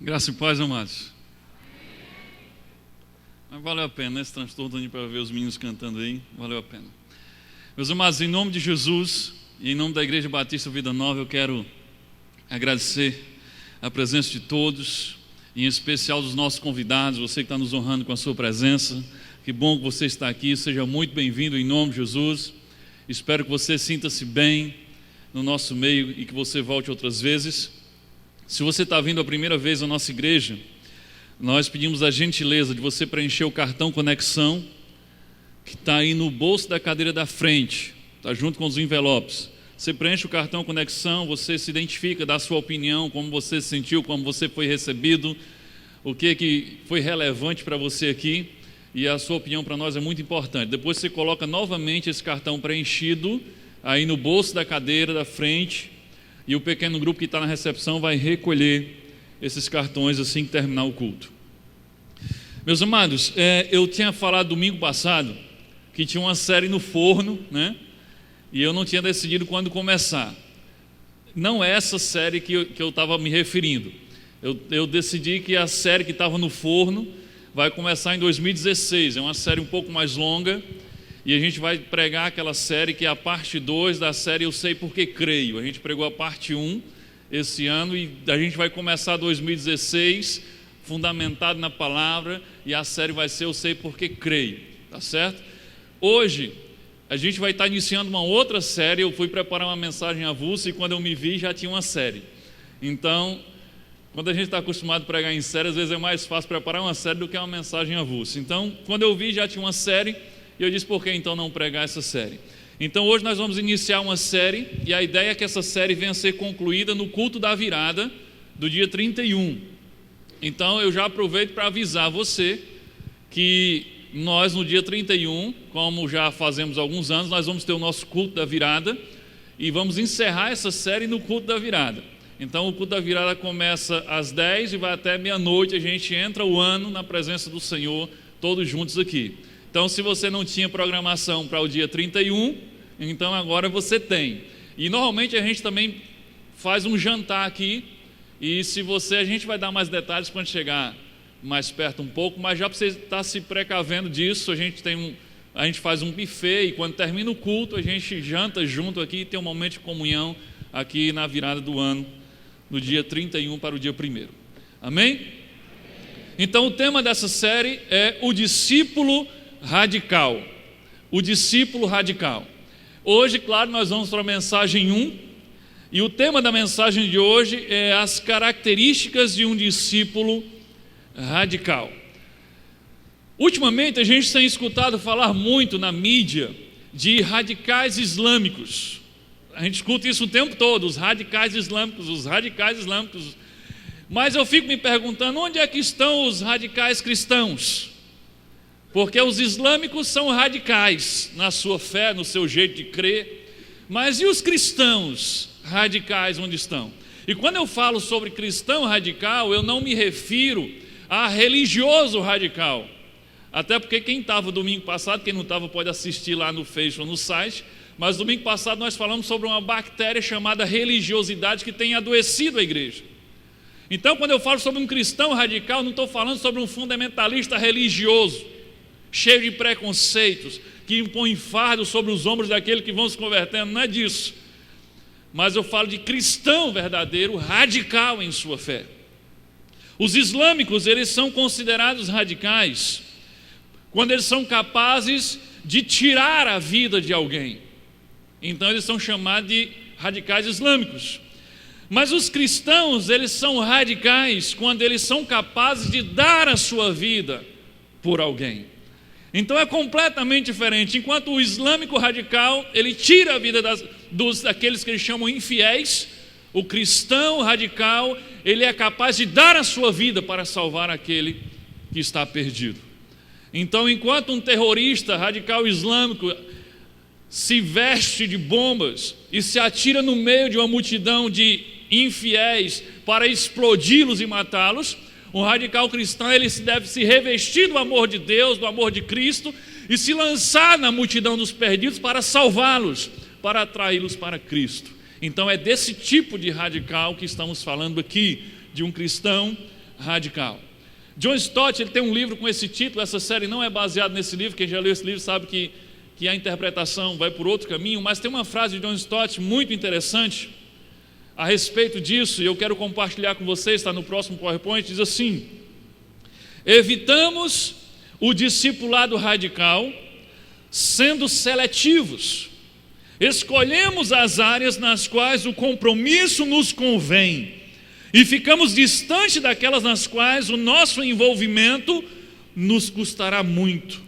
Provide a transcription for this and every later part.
Graça e paz, amados. Mas valeu a pena, né? Esse transtorno para ver os meninos cantando aí, valeu a pena. Meus amados, em nome de Jesus e em nome da Igreja Batista Vida Nova, eu quero agradecer a presença de todos, em especial dos nossos convidados, você que está nos honrando com a sua presença. Que bom que você está aqui, seja muito bem-vindo em nome de Jesus. Espero que você sinta-se bem no nosso meio e que você volte outras vezes. Se você está vindo a primeira vez à nossa igreja, nós pedimos a gentileza de você preencher o cartão Conexão, que está aí no bolso da cadeira da frente, está junto com os envelopes. Você preenche o cartão Conexão, você se identifica, dá a sua opinião, como você se sentiu, como você foi recebido, o que foi relevante para você aqui, e a sua opinião para nós é muito importante. Depois você coloca novamente esse cartão preenchido aí no bolso da cadeira da frente, e o pequeno grupo que está na recepção vai recolher esses cartões assim que terminar o culto. Meus amados, eu tinha falado domingo passado que tinha uma série no forno, né? E eu não tinha decidido quando começar. Não é essa série que eu estava me referindo. Eu decidi que a série que estava no forno vai começar em 2016. É uma série um pouco mais longa. E a gente vai pregar aquela série que é a parte 2 da série Eu Sei Porque Creio. A gente pregou a parte 1 esse ano e a gente vai começar 2016 fundamentado na palavra, e a série vai ser Eu Sei Porque Creio, tá certo? Hoje a gente vai estar iniciando uma outra série. Eu fui preparar uma mensagem avulsa e quando eu me vi já tinha uma série. Então, quando a gente está acostumado a pregar em série, às vezes é mais fácil preparar uma série do que uma mensagem avulsa. Então, quando eu vi já tinha uma série, e eu disse, por que então não pregar essa série? Então hoje nós vamos iniciar uma série, e a ideia é que essa série venha a ser concluída no culto da virada do dia 31. Então eu já aproveito para avisar você que nós no dia 31, como já fazemos há alguns anos, nós vamos ter o nosso culto da virada, e vamos encerrar essa série no culto da virada. Então o culto da virada começa às 10 e vai até meia-noite, a gente entra o ano na presença do Senhor, todos juntos aqui. Então, se você não tinha programação para o dia 31, então agora você tem. E normalmente a gente também faz um jantar aqui, e a gente vai dar mais detalhes quando chegar mais perto um pouco, mas já para você estar se precavendo disso, a gente faz um buffet, e quando termina o culto, a gente janta junto aqui e tem um momento de comunhão aqui na virada do ano, no dia 31 para o dia 1º. Amém? Então, o tema dessa série é o discípulo radical. O discípulo radical. Hoje, claro, nós vamos para a mensagem 1, e o tema da mensagem de hoje é as características de um discípulo radical. Ultimamente a gente tem escutado falar muito na mídia de radicais islâmicos. A gente escuta isso o tempo todo, os radicais islâmicos. Mas eu fico me perguntando, onde é que estão os radicais cristãos? Porque os islâmicos são radicais na sua fé, no seu jeito de crer, mas e os cristãos radicais onde estão? E quando eu falo sobre cristão radical, eu não me refiro a religioso radical, até porque quem estava domingo passado, quem não estava pode assistir lá no Facebook ou no site, mas domingo passado nós falamos sobre uma bactéria chamada religiosidade que tem adoecido a igreja. Então, quando eu falo sobre um cristão radical, não estou falando sobre um fundamentalista religioso, cheio de preconceitos, que impõe fardo sobre os ombros daqueles que vão se convertendo, não é disso. Mas eu falo de cristão verdadeiro, radical em sua fé. Os islâmicos, eles são considerados radicais quando eles são capazes de tirar a vida de alguém. Então eles são chamados de radicais islâmicos. Mas os cristãos, eles são radicais quando eles são capazes de dar a sua vida por alguém. Então é completamente diferente. Enquanto o islâmico radical, ele tira a vida daqueles que eles chamam infiéis, o cristão radical, ele é capaz de dar a sua vida para salvar aquele que está perdido. Então, enquanto um terrorista radical islâmico se veste de bombas e se atira no meio de uma multidão de infiéis para explodi-los e matá-los, um radical cristão, ele deve se revestir do amor de Deus, do amor de Cristo, e se lançar na multidão dos perdidos para salvá-los, para atraí-los para Cristo. Então é desse tipo de radical que estamos falando aqui, de um cristão radical. John Stott, ele tem um livro com esse título. Essa série não é baseada nesse livro. Quem já leu esse livro sabe que a interpretação vai por outro caminho, mas tem uma frase de John Stott muito interessante a respeito disso, e eu quero compartilhar com vocês, está no próximo PowerPoint. Diz assim: evitamos o discipulado radical sendo seletivos, escolhemos as áreas nas quais o compromisso nos convém e ficamos distante daquelas nas quais o nosso envolvimento nos custará muito.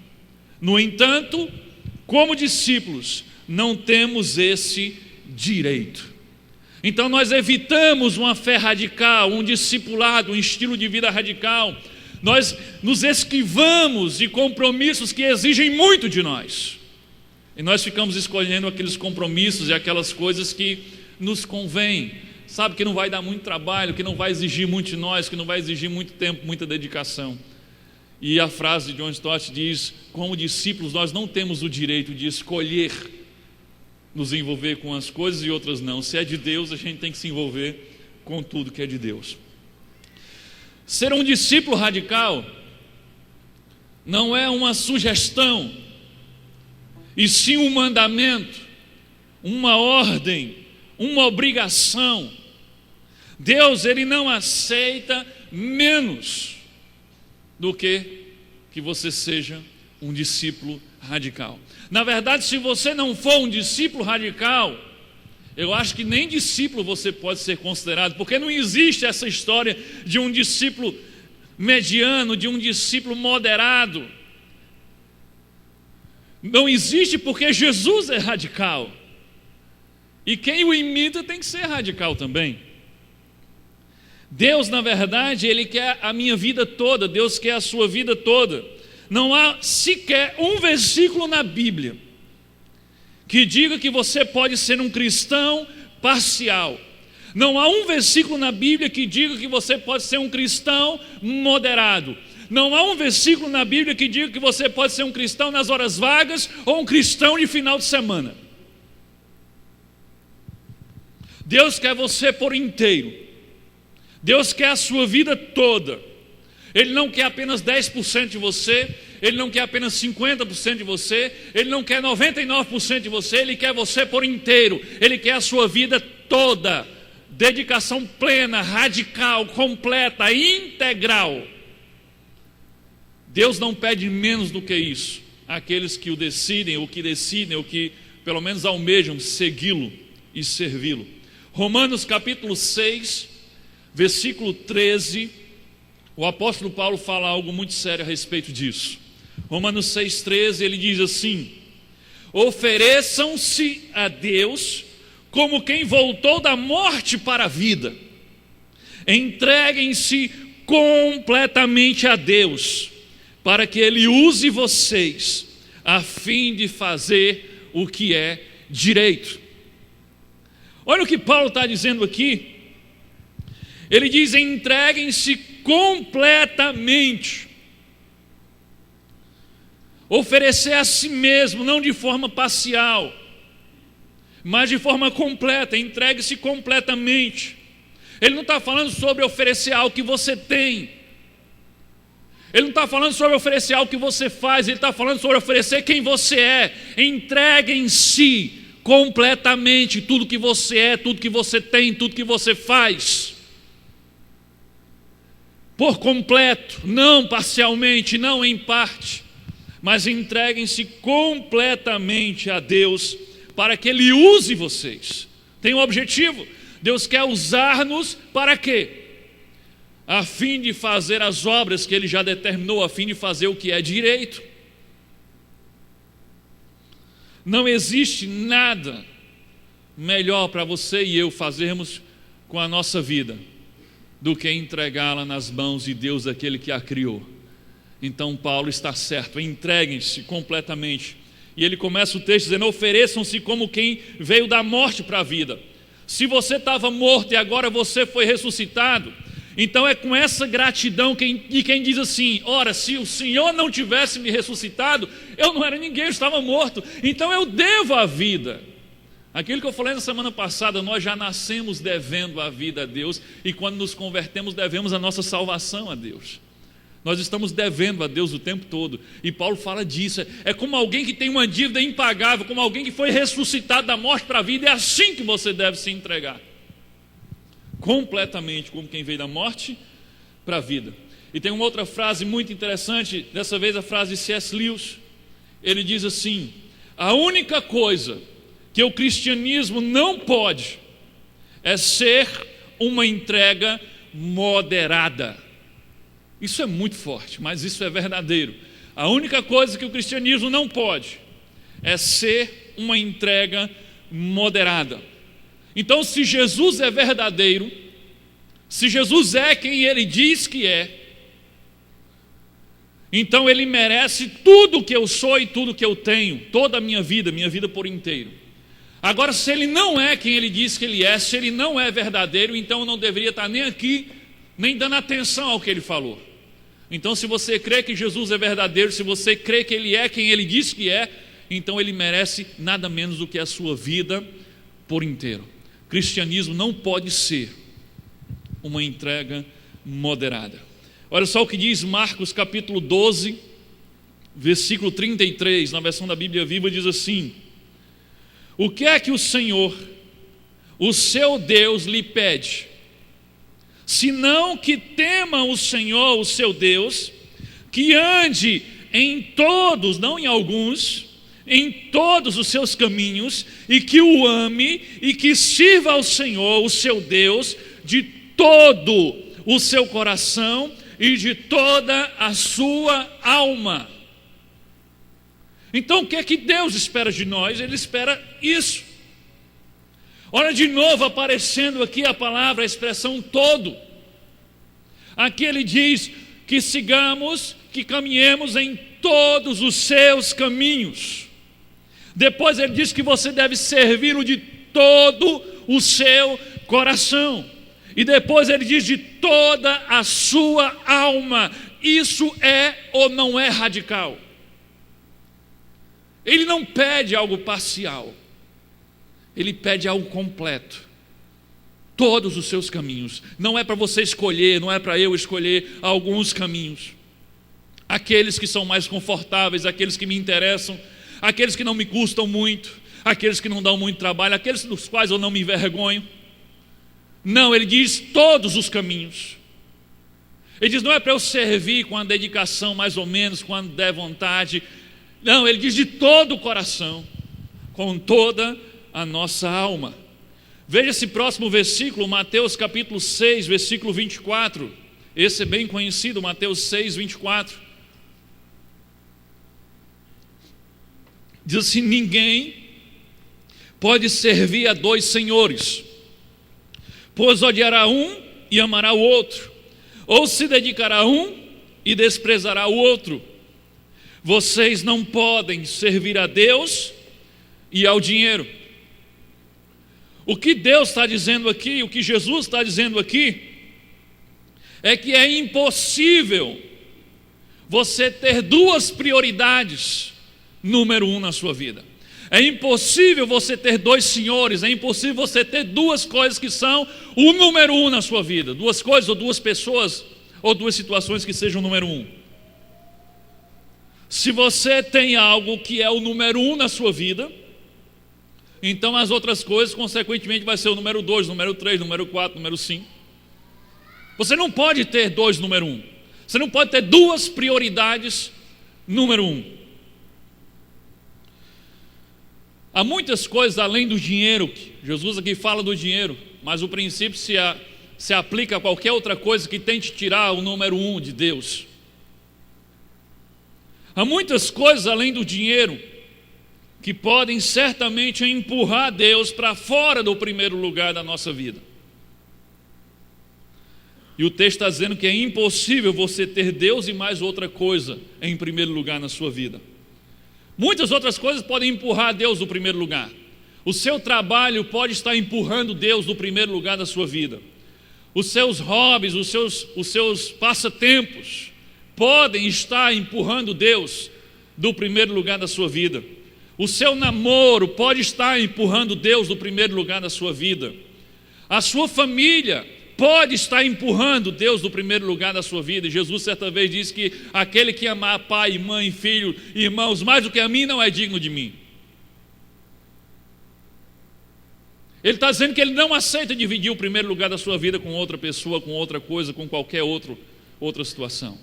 No entanto, como discípulos, não temos esse direito. Então nós evitamos uma fé radical, um discipulado, um estilo de vida radical. Nós nos esquivamos de compromissos que exigem muito de nós. E nós ficamos escolhendo aqueles compromissos e aquelas coisas que nos convêm. Sabe, que não vai dar muito trabalho, que não vai exigir muito de nós, que não vai exigir muito tempo, muita dedicação. E a frase de John Stott diz: como discípulos nós não temos o direito de escolher nos envolver com as coisas e outras não. Se é de Deus, a gente tem que se envolver com tudo que é de Deus. Ser um discípulo radical não é uma sugestão, e sim um mandamento, uma ordem, uma obrigação. Deus, ele não aceita menos do que você seja um discípulo radical. Na verdade, se você não for um discípulo radical, eu acho que nem discípulo você pode ser considerado, porque não existe essa história de um discípulo mediano, de um discípulo moderado. Não existe, porque Jesus é radical, e quem o imita tem que ser radical também. Deus, na verdade, Ele quer a minha vida toda, Deus quer a sua vida toda. Não há sequer um versículo na Bíblia que diga que você pode ser um cristão parcial. Não há um versículo na Bíblia que diga que você pode ser um cristão moderado. Não há um versículo na Bíblia que diga que você pode ser um cristão nas horas vagas ou um cristão de final de semana. Deus quer você por inteiro. Deus quer a sua vida toda. Ele não quer apenas 10% de você, Ele não quer apenas 50% de você, Ele não quer 99% de você, Ele quer você por inteiro, Ele quer a sua vida toda, dedicação plena, radical, completa, integral. Deus não pede menos do que isso àqueles que o decidem, ou que pelo menos almejam segui-lo e servi-lo. Romanos capítulo 6, versículo 13, o apóstolo Paulo fala algo muito sério a respeito disso. Romanos 6,13, ele diz assim: ofereçam-se a Deus como quem voltou da morte para a vida. Entreguem-se completamente a Deus, para que Ele use vocês, a fim de fazer o que é direito. Olha o que Paulo está dizendo aqui. Ele diz: entreguem-se completamente. Oferecer a si mesmo, não de forma parcial, mas de forma completa. Entregue-se completamente. Ele não está falando sobre oferecer algo que você tem. Ele não está falando sobre oferecer algo que você faz. Ele está falando sobre oferecer quem você é. Entregue-se completamente tudo que você é, tudo que você tem, tudo que você faz. Por completo, não parcialmente, não em parte, mas entreguem-se completamente a Deus, para que Ele use vocês. Tem um objetivo. Deus quer usar-nos para quê? A fim de fazer as obras que Ele já determinou, a fim de fazer o que é direito. Não existe nada melhor para você e eu fazermos com a nossa vida do que entregá-la nas mãos de Deus, aquele que a criou. Então Paulo está certo, entreguem-se completamente. E ele começa o texto dizendo: ofereçam-se como quem veio da morte para a vida. Se você estava morto e agora você foi ressuscitado, então é com essa gratidão de quem diz assim: ora, se o Senhor não tivesse me ressuscitado, eu não era ninguém, eu estava morto, então eu devo a vida Aquilo que eu falei na semana passada, nós já nascemos devendo a vida a Deus, e quando nos convertemos devemos a nossa salvação a Deus. Nós estamos devendo a Deus o tempo todo, e Paulo fala disso. É como alguém que tem uma dívida impagável, como alguém que foi ressuscitado da morte para a vida. É assim que você deve se entregar, completamente, como quem veio da morte para a vida. E tem uma outra frase muito interessante, dessa vez a frase de C.S. Lewis. Ele diz assim: a única coisa que o cristianismo não pode é ser uma entrega moderada. Isso é muito forte, mas isso é verdadeiro. A única coisa que o cristianismo não pode é ser uma entrega moderada. Então, se Jesus é verdadeiro, se Jesus é quem ele diz que é, então ele merece tudo que eu sou e tudo que eu tenho, toda a minha vida por inteiro. Agora, se ele não é quem ele diz que ele é, se ele não é verdadeiro, então eu não deveria estar nem aqui, nem dando atenção ao que ele falou. Então, se você crê que Jesus é verdadeiro, se você crê que ele é quem ele diz que é, então ele merece nada menos do que a sua vida por inteiro. Cristianismo não pode ser uma entrega moderada. Olha só o que diz Marcos capítulo 12, versículo 33, na versão da Bíblia Viva, diz assim: o que é que o Senhor, o seu Deus, lhe pede, senão que tema o Senhor, o seu Deus, que ande em todos, não em alguns, em todos os seus caminhos, e que o ame, e que sirva ao Senhor, o seu Deus, de todo o seu coração e de toda a sua alma. Então o que é que Deus espera de nós? Ele espera isso. Olha de novo aparecendo aqui a palavra, a expressão todo. Aqui ele diz que sigamos, que caminhemos em todos os seus caminhos. Depois ele diz que você deve servi-lo de todo o seu coração. E depois ele diz de toda a sua alma. Isso é ou não é radical? Ele não pede algo parcial, ele pede algo completo. Todos os seus caminhos. Não é para você escolher, não é para eu escolher alguns caminhos. Aqueles que são mais confortáveis, aqueles que me interessam, aqueles que não me custam muito, aqueles que não dão muito trabalho, aqueles dos quais eu não me envergonho. Não, ele diz todos os caminhos. Ele diz, não é para eu servir com a dedicação mais ou menos, quando der vontade. Não, ele diz de todo o coração, com toda a nossa alma. Veja esse próximo versículo, Mateus capítulo 6, versículo 24. Esse é bem conhecido, Mateus 6, 24. Diz assim: ninguém pode servir a dois senhores, pois odiará um e amará o outro, ou se dedicará a um e desprezará o outro. Vocês não podem servir a Deus e ao dinheiro. O que Deus está dizendo aqui, o que Jesus está dizendo aqui, é que é impossível você ter duas prioridades, número um, na sua vida. É impossível você ter dois senhores, é impossível você ter duas coisas que são o número um na sua vida. Duas coisas ou duas pessoas ou duas situações que sejam o número um. Se você tem algo que é o número um na sua vida, então as outras coisas consequentemente vai ser o número 2, número 3, número 4, número 5. Você não pode ter dois número um. Você não pode ter duas prioridades número um. Há muitas coisas além do dinheiro. Jesus aqui fala do dinheiro, mas o princípio se aplica a qualquer outra coisa que tente tirar o número um de Deus. Há muitas coisas além do dinheiro que podem certamente empurrar Deus para fora do primeiro lugar da nossa vida. E o texto está dizendo que é impossível você ter Deus e mais outra coisa em primeiro lugar na sua vida. Muitas outras coisas podem empurrar Deus do primeiro lugar. O seu trabalho pode estar empurrando Deus do primeiro lugar da sua vida. Os seus hobbies, os seus passatempos podem estar empurrando Deus do primeiro lugar da sua vida. O seu namoro pode estar empurrando Deus do primeiro lugar da sua vida. A sua família pode estar empurrando Deus do primeiro lugar da sua vida. E Jesus certa vez disse que aquele que amar pai, mãe, filho, irmãos mais do que a mim não é digno de mim. Ele está dizendo que ele não aceita dividir o primeiro lugar da sua vida com outra pessoa, com outra coisa, com qualquer outra situação.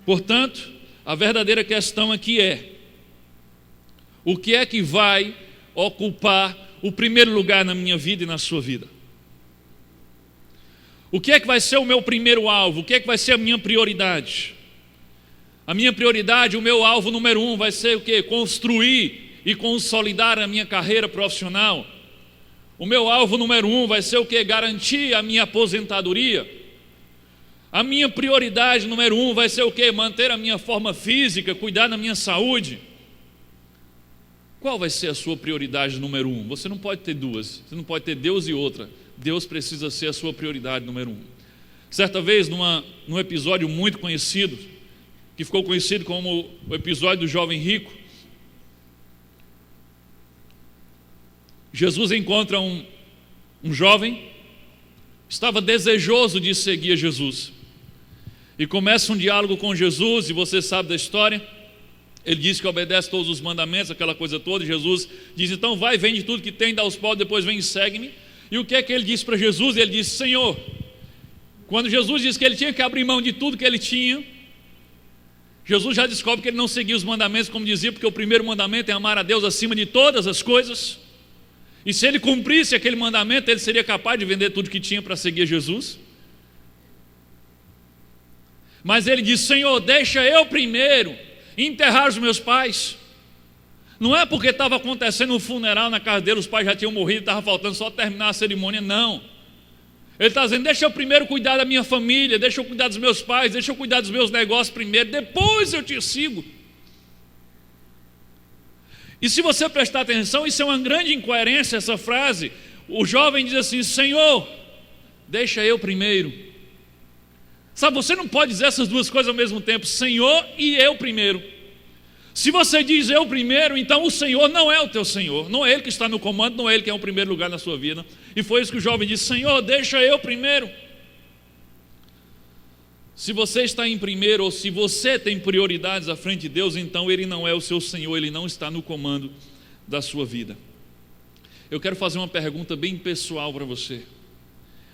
Portanto, a verdadeira questão aqui é: o que é que vai ocupar o primeiro lugar na minha vida e na sua vida? O que é que vai ser o meu primeiro alvo? O que é que vai ser a minha prioridade? A minha prioridade, o meu alvo número 1 vai ser o quê? Construir e consolidar a minha carreira profissional. O meu alvo número 1 vai ser o quê? Garantir a minha aposentadoria. A minha prioridade número 1 vai ser o quê? Manter a minha forma física, cuidar da minha saúde. Qual vai ser a sua prioridade número 1? Você não pode ter duas, você não pode ter Deus e outra. Deus precisa ser a sua prioridade número 1. Certa vez, num episódio muito conhecido, que ficou conhecido como o episódio do jovem rico, Jesus encontra um jovem, estava desejoso de seguir a Jesus, e começa um diálogo com Jesus, e você sabe da história. Ele diz que obedece todos os mandamentos, aquela coisa toda, e Jesus diz: então vai, vende tudo que tem, dá aos pobres, depois vem e segue-me. E o que é que ele disse para Jesus? Ele disse: Senhor. Quando Jesus disse que ele tinha que abrir mão de tudo que ele tinha, Jesus já descobre que ele não seguia os mandamentos como dizia, porque o primeiro mandamento é amar a Deus acima de todas as coisas. E se ele cumprisse aquele mandamento, ele seria capaz de vender tudo que tinha para seguir Jesus. Mas ele diz: Senhor, deixa eu primeiro enterrar os meus pais. Não é porque estava acontecendo um funeral na casa dele, os pais já tinham morrido, estava faltando só terminar a cerimônia, não. Ele está dizendo: deixa eu primeiro cuidar da minha família, deixa eu cuidar dos meus pais, deixa eu cuidar dos meus negócios primeiro, depois eu te sigo. E se você prestar atenção, isso é uma grande incoerência, essa frase. O jovem diz assim: Senhor, deixa eu primeiro. Sabe, você não pode dizer essas duas coisas ao mesmo tempo, Senhor e eu primeiro. Se você diz eu primeiro, então o Senhor não é o teu Senhor, não é Ele que está no comando, não é Ele que é o primeiro lugar na sua vida. E foi isso que o jovem disse: Senhor, deixa eu primeiro. Se você está em primeiro, ou se você tem prioridades à frente de Deus, então Ele não é o seu Senhor, Ele não está no comando da sua vida. Eu quero fazer uma pergunta bem pessoal para você.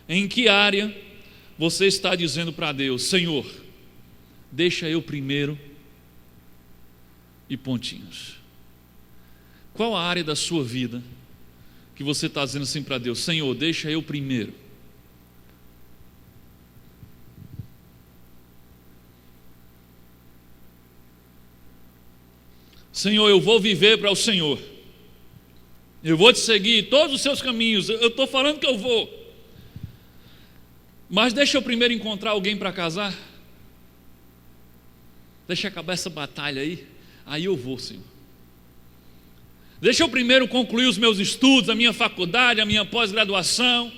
Em que área você está dizendo para Deus: Senhor, deixa eu primeiro e pontinhos? Qual a área da sua vida que você está dizendo assim para Deus: Senhor, deixa eu primeiro? Senhor, eu vou viver para o Senhor, eu vou te seguir todos os seus caminhos, eu estou falando que eu vou, mas deixa eu primeiro encontrar alguém para casar, deixa acabar essa batalha aí eu vou, Senhor. Deixa eu primeiro concluir os meus estudos, a minha faculdade, a minha pós-graduação.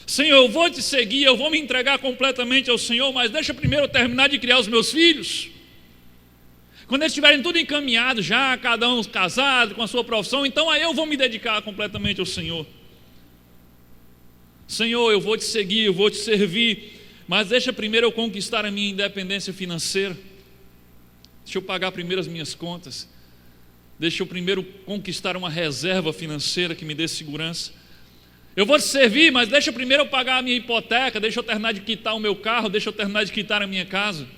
Senhor, eu vou te seguir, eu vou me entregar completamente ao Senhor, mas deixa primeiro eu terminar de criar os meus filhos. Quando eles estiverem tudo encaminhado já, cada um casado, com a sua profissão, então aí eu vou me dedicar completamente ao Senhor. Senhor, eu vou te seguir, eu vou te servir, mas deixa primeiro eu conquistar a minha independência financeira. Deixa eu pagar primeiro as minhas contas. Deixa eu primeiro conquistar uma reserva financeira que me dê segurança. Eu vou te servir, mas deixa primeiro eu pagar a minha hipoteca, deixa eu terminar de quitar o meu carro, deixa eu terminar de quitar a minha casa.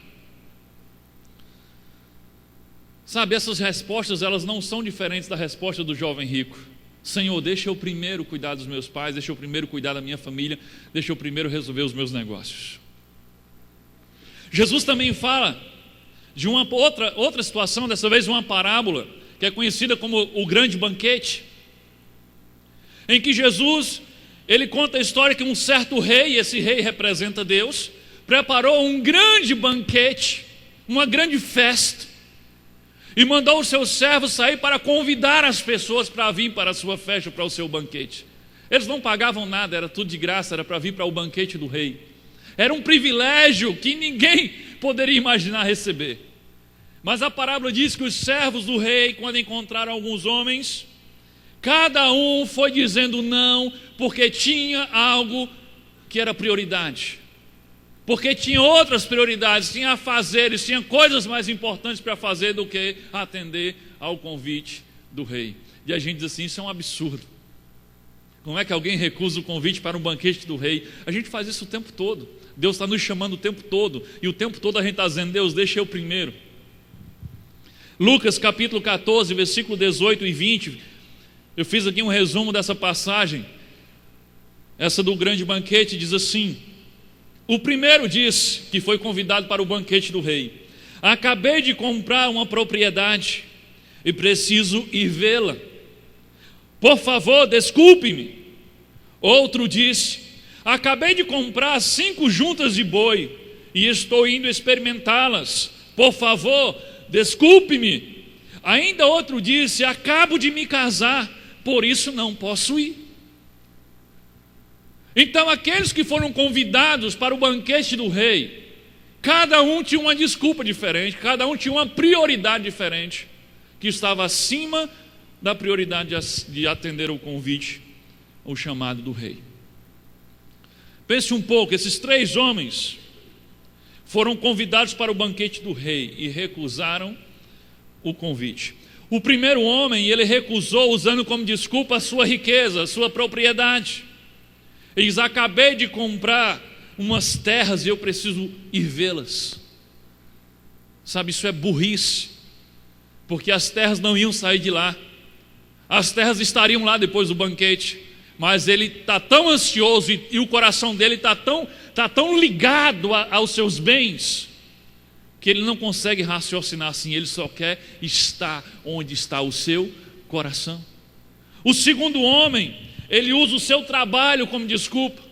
Sabe, essas respostas, elas não são diferentes da resposta do jovem rico. Senhor, deixa eu primeiro cuidar dos meus pais, deixa eu primeiro cuidar da minha família, deixa eu primeiro resolver os meus negócios. Jesus também fala de uma outra situação, dessa vez uma parábola, que é conhecida como o grande banquete, em que Jesus, ele conta a história que um certo rei, esse rei representa Deus, preparou um grande banquete, uma grande festa, e mandou os seus servos sair para convidar as pessoas para vir para a sua festa, para o seu banquete. Eles não pagavam nada, era tudo de graça, era para vir para o banquete do rei. Era um privilégio que ninguém poderia imaginar receber. Mas a parábola diz que os servos do rei, quando encontraram alguns homens, cada um foi dizendo não, porque tinha algo que era prioridade. Porque tinha outras prioridades, tinha afazeres, tinha coisas mais importantes para fazer do que atender ao convite do rei. E a gente diz assim, isso é um absurdo. Como é que alguém recusa o convite para um banquete do rei? A gente faz isso o tempo todo. Deus está nos chamando o tempo todo. E o tempo todo a gente está dizendo, Deus, deixa eu primeiro. Lucas capítulo 14, versículo 18 e 20. Eu fiz aqui um resumo dessa passagem. Essa do grande banquete diz assim: o primeiro disse, que foi convidado para o banquete do rei: acabei de comprar uma propriedade e preciso ir vê-la. Por favor, desculpe-me. Outro disse: acabei de comprar 5 juntas de boi e estou indo experimentá-las. Por favor, desculpe-me. Ainda outro disse: acabo de me casar, por isso não posso ir. Então aqueles que foram convidados para o banquete do rei, cada um tinha uma desculpa diferente, cada um tinha uma prioridade diferente, que estava acima da prioridade de atender o convite, o chamado do rei. Pense um pouco, esses 3 homens foram convidados para o banquete do rei e recusaram o convite. O primeiro homem, ele recusou usando como desculpa a sua riqueza, a sua propriedade. Ele diz: acabei de comprar umas terras e eu preciso ir vê-las. Sabe, isso é burrice, porque as terras não iam sair de lá. As terras estariam lá depois do banquete, mas ele está tão ansioso e o coração dele está tão ligado aos seus bens, que ele não consegue raciocinar assim, ele só quer estar onde está o seu coração. O segundo homem, ele usa o seu trabalho como desculpa.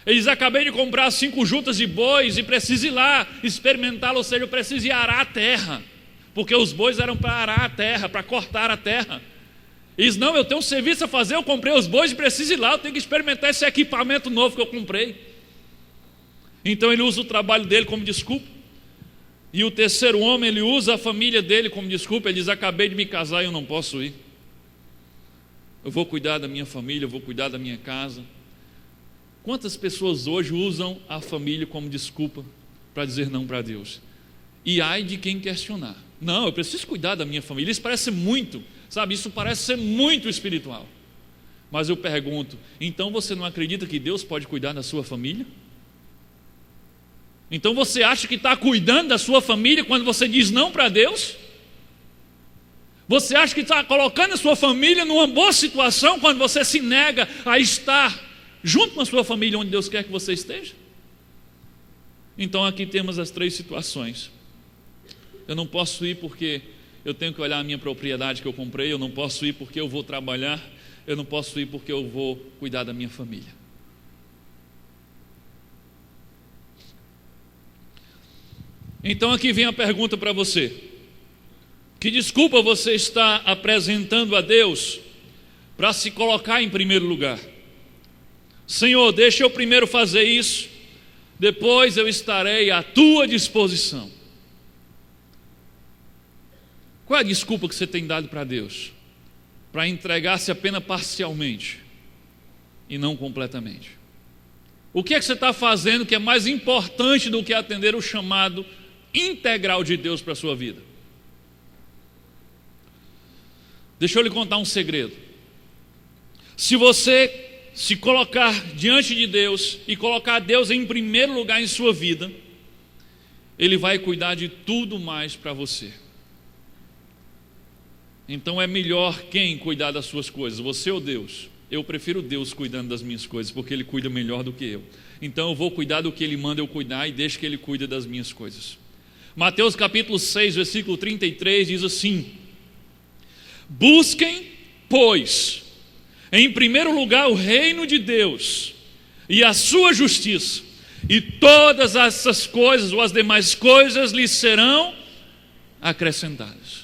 Ele diz: acabei de comprar 5 juntas de bois e preciso ir lá experimentá-lo, ou seja, eu preciso ir arar a terra, porque os bois eram para arar a terra, para cortar a terra. Ele diz: não, eu tenho um serviço a fazer, eu comprei os bois e preciso ir lá, eu tenho que experimentar esse equipamento novo que eu comprei. Então ele usa o trabalho dele como desculpa. E o terceiro homem, ele usa a família dele como desculpa. Ele diz: acabei de me casar e eu não posso ir. Eu vou cuidar da minha família, eu vou cuidar da minha casa. Quantas pessoas hoje usam a família como desculpa para dizer não para Deus? E ai de quem questionar. Não, eu preciso cuidar da minha família. Isso parece muito, sabe, isso parece ser muito espiritual. Mas eu pergunto, então você não acredita que Deus pode cuidar da sua família? Então você acha que está cuidando da sua família quando você diz não para Deus? Você acha que está colocando a sua família numa boa situação quando você se nega a estar junto com a sua família onde Deus quer que você esteja? Então aqui temos as 3 situações. Eu não posso ir porque eu tenho que olhar a minha propriedade que eu comprei, eu não posso ir porque eu vou trabalhar, eu não posso ir porque eu vou cuidar da minha família. Então aqui vem a pergunta para você: que desculpa você está apresentando a Deus para se colocar em primeiro lugar? Senhor, deixa eu primeiro fazer isso, depois eu estarei à tua disposição. Qual é a desculpa que você tem dado para Deus? Para entregar-se apenas parcialmente e não completamente. O que é que você está fazendo que é mais importante do que atender o chamado integral de Deus para a sua vida? Deixa eu lhe contar um segredo. Se você se colocar diante de Deus e colocar Deus em primeiro lugar em sua vida, Ele vai cuidar de tudo mais para você. Então é melhor quem cuidar das suas coisas, você ou Deus? Eu prefiro Deus cuidando das minhas coisas, porque Ele cuida melhor do que eu. Então eu vou cuidar do que Ele manda eu cuidar e deixo que Ele cuide das minhas coisas. Mateus capítulo 6, versículo 33 diz assim: busquem, pois, em primeiro lugar o reino de Deus e a sua justiça, e todas essas coisas ou as demais coisas lhes serão acrescentadas.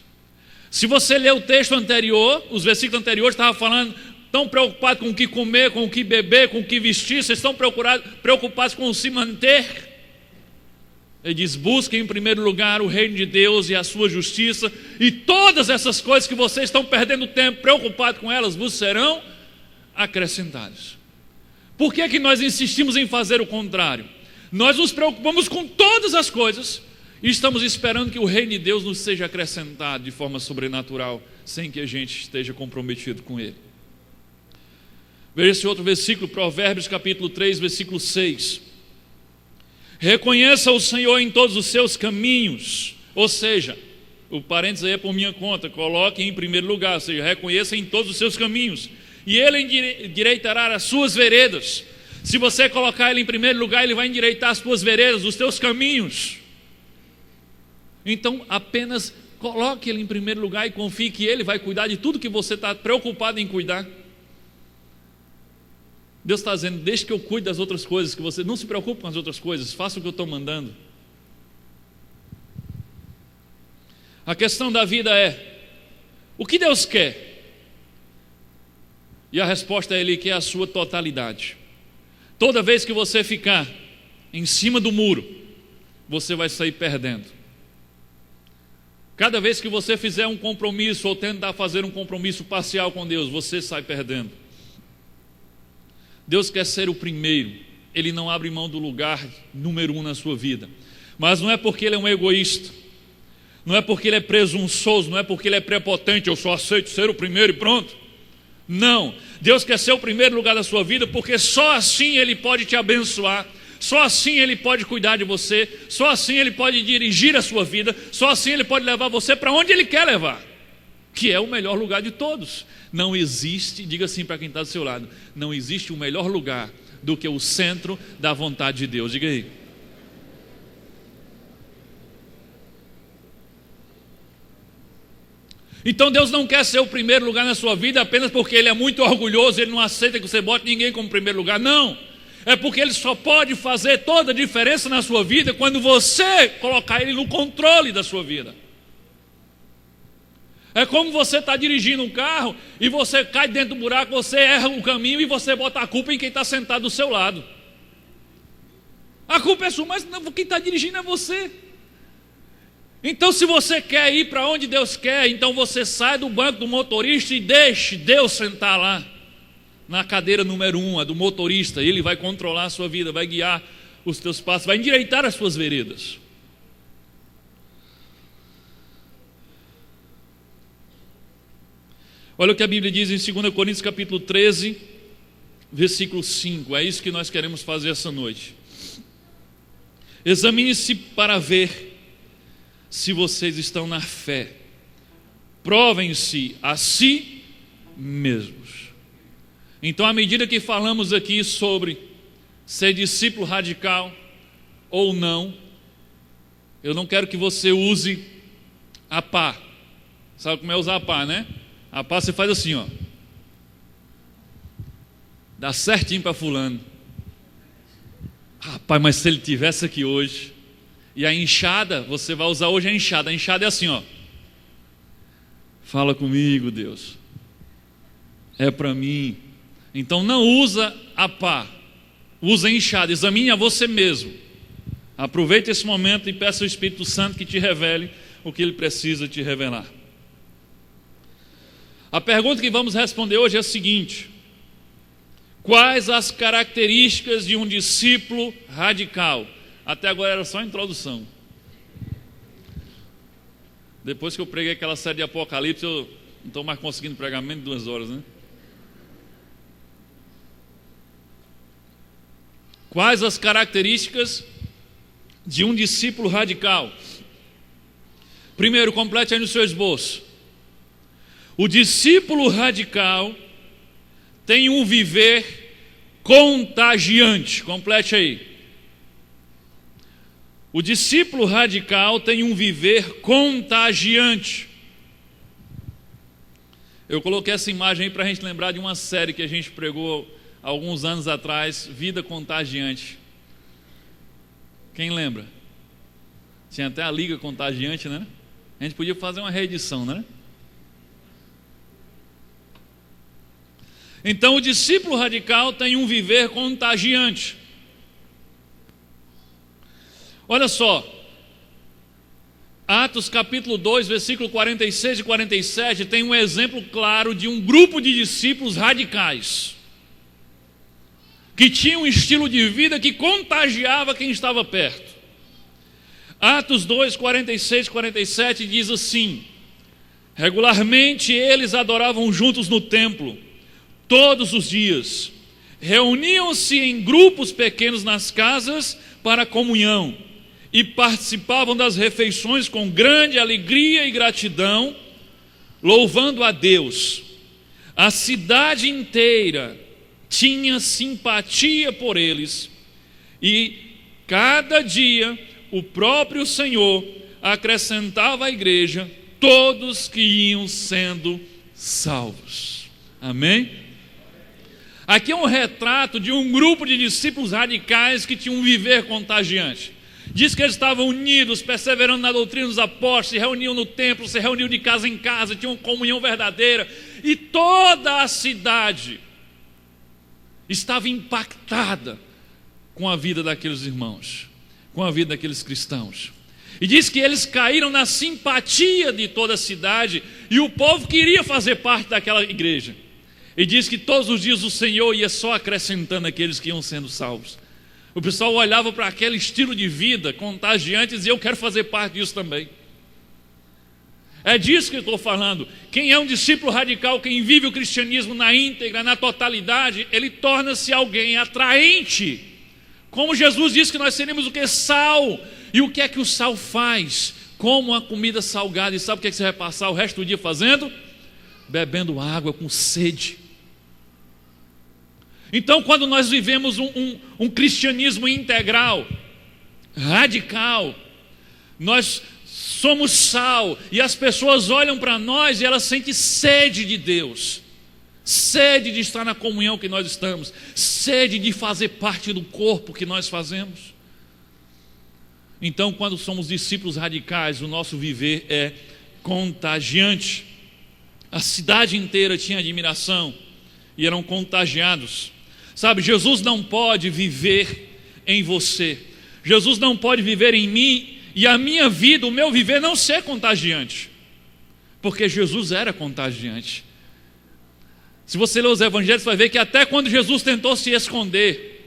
Se você ler o texto anterior, os versículos anteriores estavam falando: estão preocupados com o que comer, com o que beber, com o que vestir, vocês estão preocupados com o se manter. Ele diz: busquem em primeiro lugar o reino de Deus e a sua justiça, e todas essas coisas que vocês estão perdendo tempo preocupados com elas vos serão acrescentadas. Por que é que nós insistimos em fazer o contrário? Nós nos preocupamos com todas as coisas e estamos esperando que o reino de Deus nos seja acrescentado de forma sobrenatural, sem que a gente esteja comprometido com ele. Veja esse outro versículo, Provérbios capítulo 3, versículo 6. Reconheça o Senhor em todos os seus caminhos. Ou seja, o parênteses aí é por minha conta, coloque em primeiro lugar, ou seja, reconheça em todos os seus caminhos, e ele endireitará as suas veredas. Se você colocar ele em primeiro lugar, ele vai endireitar as suas veredas, os teus caminhos. Então apenas coloque ele em primeiro lugar e confie que ele vai cuidar de tudo que você está preocupado em cuidar. Deus está dizendo: deixe que eu cuide das outras coisas, que você não se preocupe com as outras coisas, faça o que eu estou mandando. A questão da vida é: o que Deus quer? E a resposta é: Ele quer a sua totalidade. Toda vez que você ficar em cima do muro, você vai sair perdendo. Cada vez que você fizer um compromisso ou tentar fazer um compromisso parcial com Deus, você sai perdendo. Deus quer ser o primeiro. Ele não abre mão do lugar número 1 na sua vida. Mas não é porque Ele é um egoísta, não é porque Ele é presunçoso, não é porque Ele é prepotente: eu só aceito ser o primeiro e pronto. Não, Deus quer ser o primeiro lugar da sua vida, porque só assim Ele pode te abençoar, só assim Ele pode cuidar de você, só assim Ele pode dirigir a sua vida, só assim Ele pode levar você para onde Ele quer levar, que é o melhor lugar de todos. Não existe, diga assim para quem está do seu lado, não existe um melhor lugar do que o centro da vontade de Deus. Diga aí. Então Deus não quer ser o primeiro lugar na sua vida apenas porque Ele é muito orgulhoso, Ele não aceita que você bote ninguém como primeiro lugar. Não, é porque Ele só pode fazer toda a diferença na sua vida quando você colocar Ele no controle da sua vida. É como você está dirigindo um carro e você cai dentro do buraco, você erra o caminho e você bota a culpa em quem está sentado do seu lado. A culpa é sua, mas não, quem está dirigindo é você. Então, se você quer ir para onde Deus quer, então você sai do banco do motorista e deixe Deus sentar lá na cadeira número 1, a do motorista. Ele vai controlar a sua vida, vai guiar os teus passos, vai endireitar as suas veredas. Olha o que a Bíblia diz em 2 Coríntios capítulo 13, versículo 5. É isso que nós queremos fazer essa noite. Examine-se para ver se vocês estão na fé. Provem-se a si mesmos. Então, à medida que falamos aqui sobre ser discípulo radical ou não, eu não quero que você use a pá. Sabe como é usar a pá, né? A pá você faz assim, ó. Dá certinho para fulano. Rapaz, mas se ele tivesse aqui hoje. E a enxada, você vai usar hoje a enxada. A enxada é assim, ó. Fala comigo, Deus. É para mim. Então não usa a pá. Usa a enxada. Examine a você mesmo. Aproveite esse momento e peça ao Espírito Santo que te revele o que ele precisa te revelar. A pergunta que vamos responder hoje é a seguinte: quais as características de um discípulo radical? Até agora era só a introdução. Depois que eu preguei aquela série de Apocalipse, eu não estou mais conseguindo pregar menos de 2 horas, né? Quais as características de um discípulo radical? Primeiro, complete aí no seu esboço. O discípulo radical tem um viver contagiante. Complete aí. O discípulo radical tem um viver contagiante. Eu coloquei essa imagem aí para a gente lembrar de uma série que a gente pregou há alguns anos atrás, Vida Contagiante. Quem lembra? Tinha até a Liga Contagiante, né? A gente podia fazer uma reedição, né? Então o discípulo radical tem um viver contagiante. Olha só, Atos capítulo 2, versículo 46 e 47, tem um exemplo claro de um grupo de discípulos radicais, que tinha um estilo de vida que contagiava quem estava perto. Atos 2, 46 e 47 diz assim: regularmente eles adoravam juntos no templo, todos os dias, reuniam-se em grupos pequenos nas casas para comunhão, e participavam das refeições com grande alegria e gratidão, louvando a Deus. A cidade inteira tinha simpatia por eles, e cada dia o próprio Senhor acrescentava à igreja todos que iam sendo salvos. Amém? Aqui é um retrato de um grupo de discípulos radicais que tinham um viver contagiante. Diz que eles estavam unidos, perseverando na doutrina dos apóstolos, se reuniam no templo, se reuniam de casa em casa, tinham comunhão verdadeira, e toda a cidade estava impactada com a vida daqueles irmãos, com a vida daqueles cristãos. E diz que eles caíram na simpatia de toda a cidade, e o povo queria fazer parte daquela igreja. E diz que todos os dias o Senhor ia só acrescentando aqueles que iam sendo salvos. O pessoal olhava para aquele estilo de vida contagiante e dizia: eu quero fazer parte disso também. É disso que eu estou falando. Quem é um discípulo radical, quem vive o cristianismo na íntegra, na totalidade, ele torna-se alguém atraente. Como Jesus disse que nós seríamos o que? Sal. E o que é que o sal faz? Como uma comida salgada. E sabe o que é que você vai passar o resto do dia fazendo? Bebendo água com sede. Então, quando nós vivemos um cristianismo integral, radical, nós somos sal, e as pessoas olham para nós e elas sentem sede de Deus, sede de estar na comunhão que nós estamos, sede de fazer parte do corpo que nós fazemos. Então, quando somos discípulos radicais, o nosso viver é contagiante. A cidade inteira tinha admiração e eram contagiados. Sabe, Jesus não pode viver em você, Jesus não pode viver em mim, e a minha vida, o meu viver não ser contagiante, porque Jesus era contagiante. Se você ler os evangelhos, você vai ver que até quando Jesus tentou se esconder,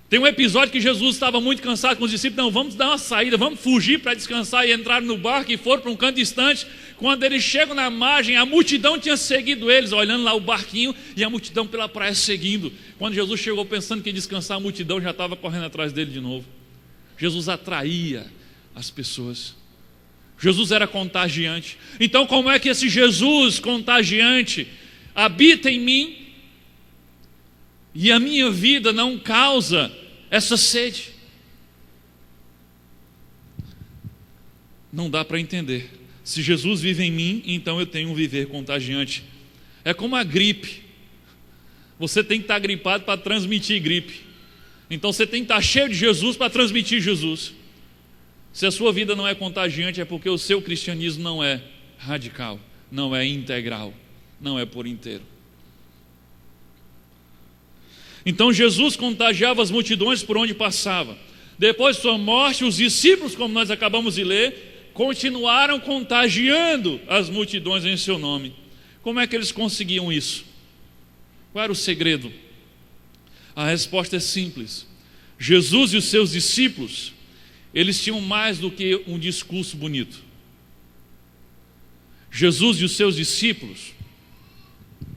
tem um episódio que Jesus estava muito cansado com os discípulos: não, vamos dar uma saída, vamos fugir para descansar, e entraram no barco e foram para um canto distante. Quando eles chegam na margem, a multidão tinha seguido eles, olhando lá o barquinho, e a multidão pela praia seguindo. Quando Jesus chegou pensando que ia descansar, a multidão já estava correndo atrás dele de novo. Jesus atraía as pessoas, Jesus era contagiante. Então, como é que esse Jesus contagiante habita em mim e a minha vida não causa essa sede? Não dá para entender. Se Jesus vive em mim, então eu tenho um viver contagiante. É como a gripe. Você tem que estar gripado para transmitir gripe. Então você tem que estar cheio de Jesus para transmitir Jesus. Se a sua vida não é contagiante, é porque o seu cristianismo não é radical, não é integral, não é por inteiro. Então Jesus contagiava as multidões por onde passava. Depois de sua morte, os discípulos, como nós acabamos de ler, continuaram contagiando as multidões em seu nome. Como é que eles conseguiam isso? Qual era o segredo? A resposta é simples. Jesus e os seus discípulos, eles tinham mais do que um discurso bonito. Jesus e os seus discípulos,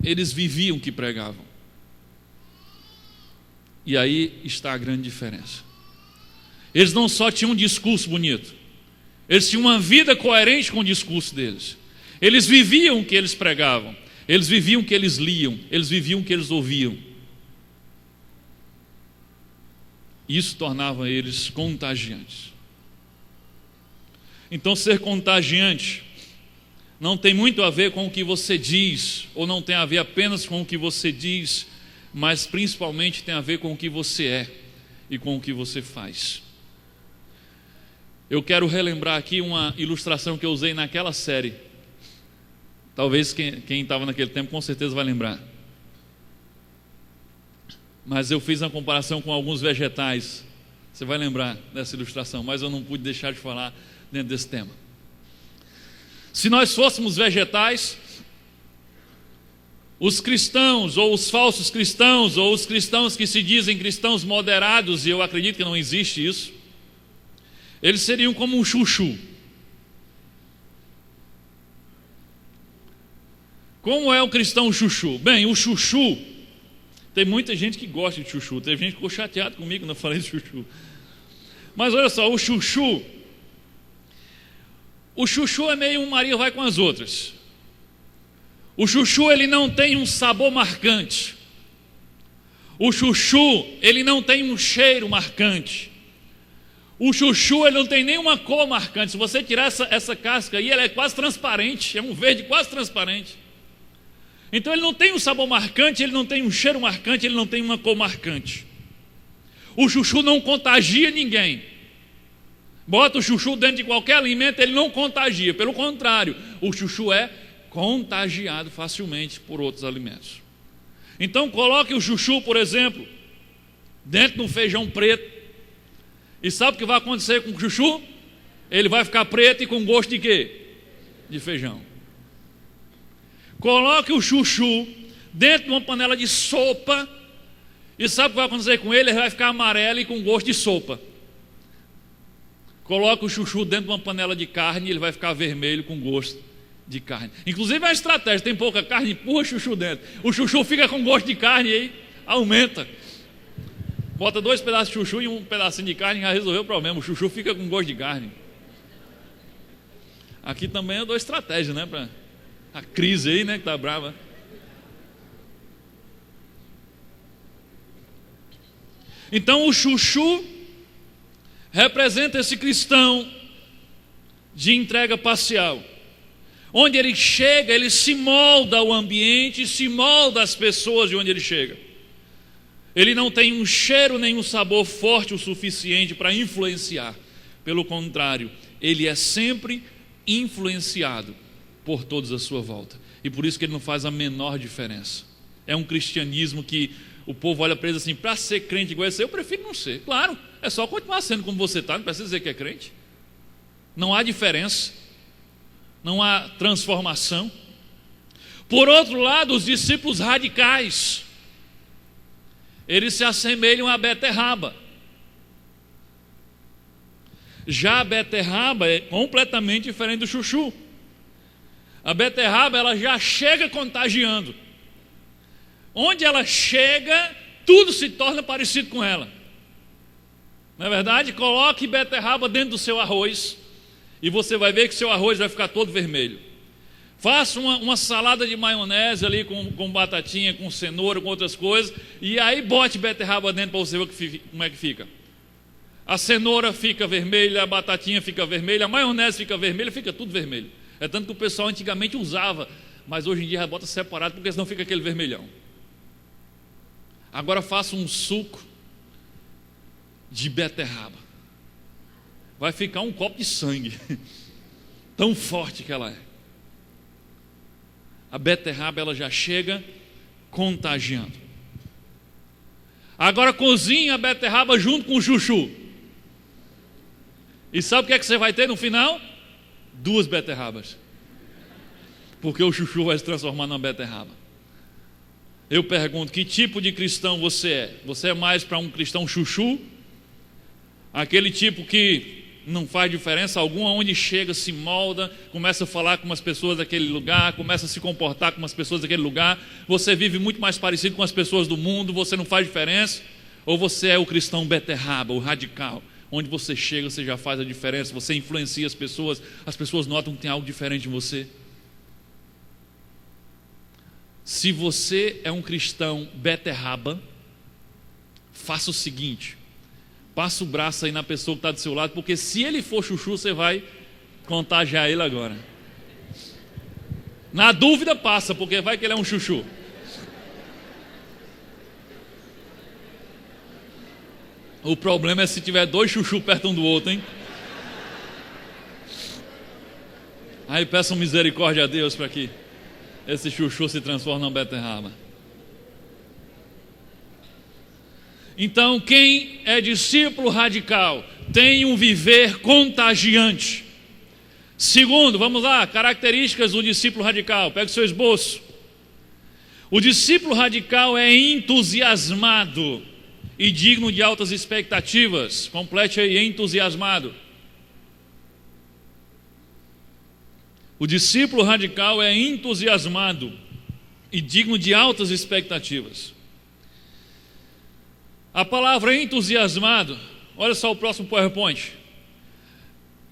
eles viviam o que pregavam. E aí está a grande diferença. Eles não só tinham um discurso bonito, eles tinham uma vida coerente com o discurso deles. Eles viviam o que eles pregavam, eles viviam o que eles liam, eles viviam o que eles ouviam. Isso tornava eles contagiantes. Então, ser contagiante não tem muito a ver com o que você diz, ou não tem a ver apenas com o que você diz, mas principalmente tem a ver com o que você é e com o que você faz. Eu quero relembrar aqui uma ilustração que eu usei naquela série. Talvez quem estava naquele tempo com certeza vai lembrar. Mas eu fiz uma comparação com alguns vegetais. Você vai lembrar dessa ilustração, mas eu não pude deixar de falar dentro desse tema. Se nós fôssemos vegetais, os cristãos, ou os falsos cristãos, ou os cristãos que se dizem cristãos moderados, e eu acredito que não existe isso, eles seriam como um chuchu. Como é o cristão chuchu? Bem, o chuchu, tem muita gente que gosta de chuchu, teve gente que ficou chateada comigo quando eu falei de chuchu. Mas olha só, o chuchu é meio um Maria vai com as outras. O chuchu, ele não tem um sabor marcante. O chuchu, ele não tem um cheiro marcante. O chuchu, ele não tem nenhuma cor marcante. Se você tirar essa casca aí, ela é quase transparente, é um verde quase transparente. Então ele não tem um sabor marcante, ele não tem um cheiro marcante, ele não tem uma cor marcante. O chuchu não contagia ninguém. Bota o chuchu dentro de qualquer alimento, ele não contagia. Pelo contrário, o chuchu é contagiado facilmente por outros alimentos. Então coloque o chuchu, por exemplo, dentro de um feijão preto. E sabe o que vai acontecer com o chuchu? Ele vai ficar preto e com gosto de quê? De feijão. Coloque o chuchu dentro de uma panela de sopa. E sabe o que vai acontecer com ele? Ele vai ficar amarelo e com gosto de sopa. Coloque o chuchu dentro de uma panela de carne e ele vai ficar vermelho com gosto de carne. Inclusive é uma estratégia, tem pouca carne, empurra o chuchu dentro. O chuchu fica com gosto de carne e aí aumenta. Bota 2 pedaços de chuchu e um pedacinho de carne e já resolveu o problema. O chuchu fica com gosto de carne. Aqui também eu dou estratégia, né? Para a crise aí, né? Que tá brava. Então o chuchu representa esse cristão de entrega parcial. Onde ele chega, ele se molda ao ambiente, se molda às pessoas de onde ele chega. Ele não tem um cheiro nem um sabor forte o suficiente para influenciar. Pelo contrário, ele é sempre influenciado por todos à sua volta. E por isso que ele não faz a menor diferença. É um cristianismo que o povo olha para ele assim, para ser crente igual esse, eu prefiro não ser. Claro, é só continuar sendo como você está, não precisa dizer que é crente. Não há diferença. Não há transformação. Por outro lado, os discípulos radicais, eles se assemelham à beterraba. Já a beterraba é completamente diferente do chuchu. A beterraba, ela já chega contagiando. Onde ela chega, tudo se torna parecido com ela. Não é verdade? Coloque beterraba dentro do seu arroz e você vai ver que seu arroz vai ficar todo vermelho. Faça uma salada de maionese ali com batatinha, com cenoura, com outras coisas, e aí bote beterraba dentro para você ver como é que fica. A cenoura fica vermelha, a batatinha fica vermelha, a maionese fica vermelha, fica tudo vermelho. É tanto que o pessoal antigamente usava, mas hoje em dia já bota separado, porque senão fica aquele vermelhão. Agora faça um suco de beterraba. Vai ficar um copo de sangue. Tão forte que ela é. A beterraba, ela já chega contagiando. Agora cozinha a beterraba junto com o chuchu. E sabe o que é que você vai ter no final? 2 beterrabas. Porque o chuchu vai se transformar numa beterraba. Eu pergunto, que tipo de cristão você é? Você é mais para um cristão chuchu? Aquele tipo que não faz diferença alguma, onde chega, se molda, começa a falar com as pessoas daquele lugar, começa a se comportar com as pessoas daquele lugar, você vive muito mais parecido com as pessoas do mundo, você não faz diferença? Ou você é o cristão beterraba, o radical, onde você chega, você já faz a diferença, você influencia as pessoas notam que tem algo diferente em você? Se você é um cristão beterraba, faça o seguinte: passa o braço aí na pessoa que está do seu lado, porque se ele for chuchu, você vai contagiar ele agora. Na dúvida, passa, porque vai que ele é um chuchu. O problema é se tiver 2 chuchu perto um do outro, hein? Aí peçam misericórdia a Deus para que esse chuchu se transforme numa beterraba. Então, quem é discípulo radical tem um viver contagiante. Segundo, vamos lá, características do discípulo radical. Pega o seu esboço. O discípulo radical é entusiasmado e digno de altas expectativas. Complete aí, entusiasmado. O discípulo radical é entusiasmado e digno de altas expectativas. A palavra entusiasmado, olha só o próximo PowerPoint.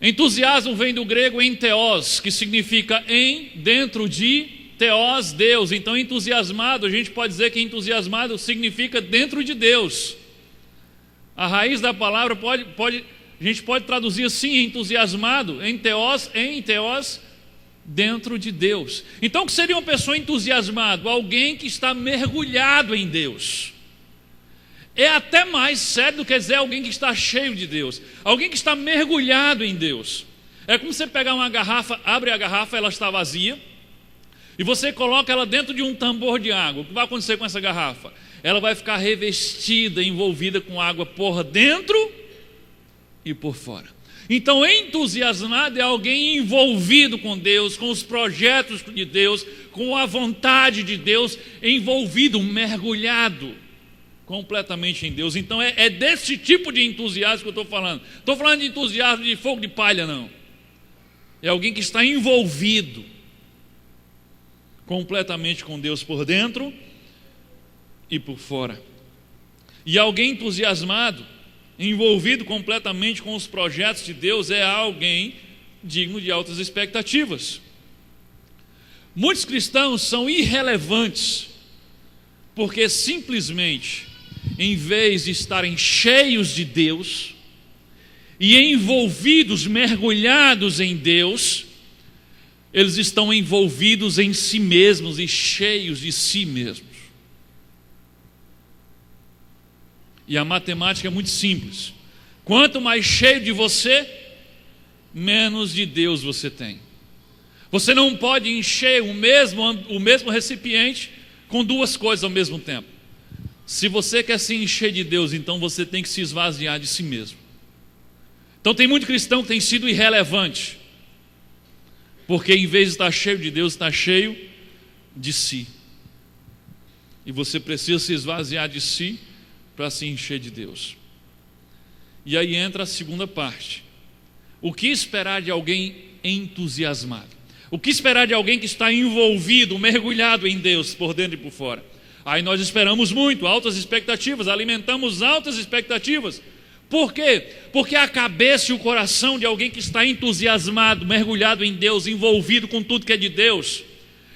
Entusiasmo vem do grego enteos, que significa em, dentro de, teos, Deus. Então entusiasmado, a gente pode dizer que entusiasmado significa dentro de Deus. A raiz da palavra a gente pode traduzir assim, entusiasmado, enteos, dentro de Deus. Então o que seria uma pessoa entusiasmada? Alguém que está mergulhado em Deus. É até mais sério do que dizer alguém que está cheio de Deus. Alguém que está mergulhado em Deus. É como você pegar uma garrafa, abre a garrafa, ela está vazia, e você coloca ela dentro de um tambor de água. O que vai acontecer com essa garrafa? Ela vai ficar revestida, envolvida com água por dentro e por fora. Então, entusiasmado é alguém envolvido com Deus, com os projetos de Deus, com a vontade de Deus, envolvido, mergulhado completamente em Deus. Então é desse tipo de entusiasmo que eu estou falando. Estou falando de entusiasmo de fogo de palha, não. É alguém que está envolvido completamente com Deus por dentro e por fora. E alguém entusiasmado, envolvido completamente com os projetos de Deus, é alguém digno de altas expectativas. Muitos cristãos são irrelevantes porque simplesmente, em vez de estarem cheios de Deus e envolvidos, mergulhados em Deus, eles estão envolvidos em si mesmos e cheios de si mesmos. E a matemática é muito simples. Quanto mais cheio de você, menos de Deus você tem. Você não pode encher o mesmo recipiente com duas coisas ao mesmo tempo. Se você quer se encher de Deus, então você tem que se esvaziar de si mesmo. Então tem muito cristão que tem sido irrelevante, porque em vez de estar cheio de Deus, está cheio de si. E você precisa se esvaziar de si para se encher de Deus. E aí entra a segunda parte. O que esperar de alguém entusiasmado? O que esperar de alguém que está envolvido, mergulhado em Deus, por dentro e por fora? Aí nós esperamos muito, altas expectativas, alimentamos altas expectativas. Por quê? Porque a cabeça e o coração de alguém que está entusiasmado, mergulhado em Deus, envolvido com tudo que é de Deus,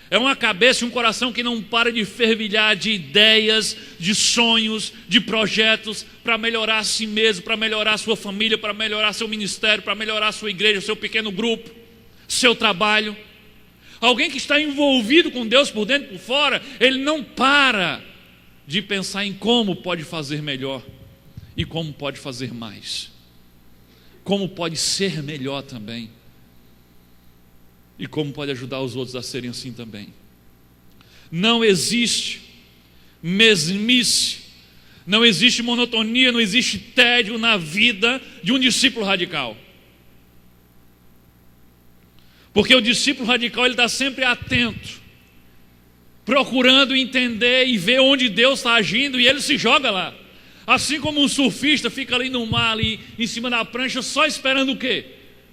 é uma cabeça e um coração que não para de fervilhar de ideias, de sonhos, de projetos para melhorar a si mesmo, para melhorar a sua família, para melhorar seu ministério, para melhorar a sua igreja, seu pequeno grupo, seu trabalho. Alguém que está envolvido com Deus por dentro e por fora, ele não para de pensar em como pode fazer melhor e como pode fazer mais, como pode ser melhor também e como pode ajudar os outros a serem assim também. Não existe mesmice, não existe monotonia, não existe tédio na vida de um discípulo radical. Porque o discípulo radical, ele está sempre atento, procurando entender e ver onde Deus está agindo, e ele se joga lá. Assim como um surfista fica ali no mar, ali em cima da prancha, só esperando o quê?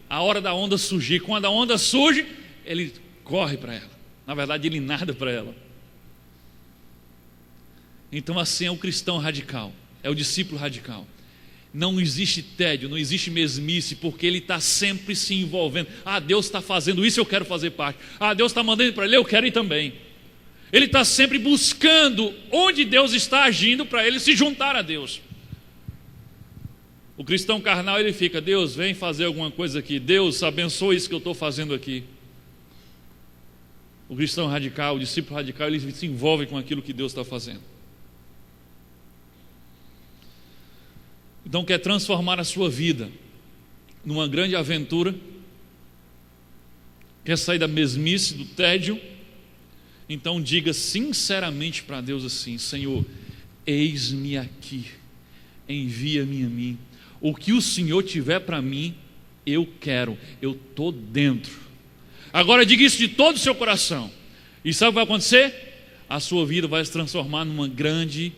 A hora da onda surgir. Quando a onda surge, ele corre para ela. Na verdade, ele nada para ela. Então assim é o cristão radical, é o discípulo radical. Não existe tédio, não existe mesmice, porque ele está sempre se envolvendo. Ah, Deus está fazendo isso, eu quero fazer parte. Ah, Deus está mandando para ele, eu quero ir também. Ele está sempre buscando onde Deus está agindo para ele se juntar a Deus. O cristão carnal, ele fica: Deus, vem fazer alguma coisa aqui. Deus, abençoa isso que eu estou fazendo aqui. O cristão radical, o discípulo radical, ele se envolve com aquilo que Deus está fazendo. Então quer transformar a sua vida numa grande aventura, quer sair da mesmice, do tédio, então diga sinceramente para Deus assim: Senhor, eis-me aqui, envia-me a mim. O que o Senhor tiver para mim, eu quero, eu estou dentro. Agora diga isso de todo o seu coração. E sabe o que vai acontecer? A sua vida vai se transformar numa grande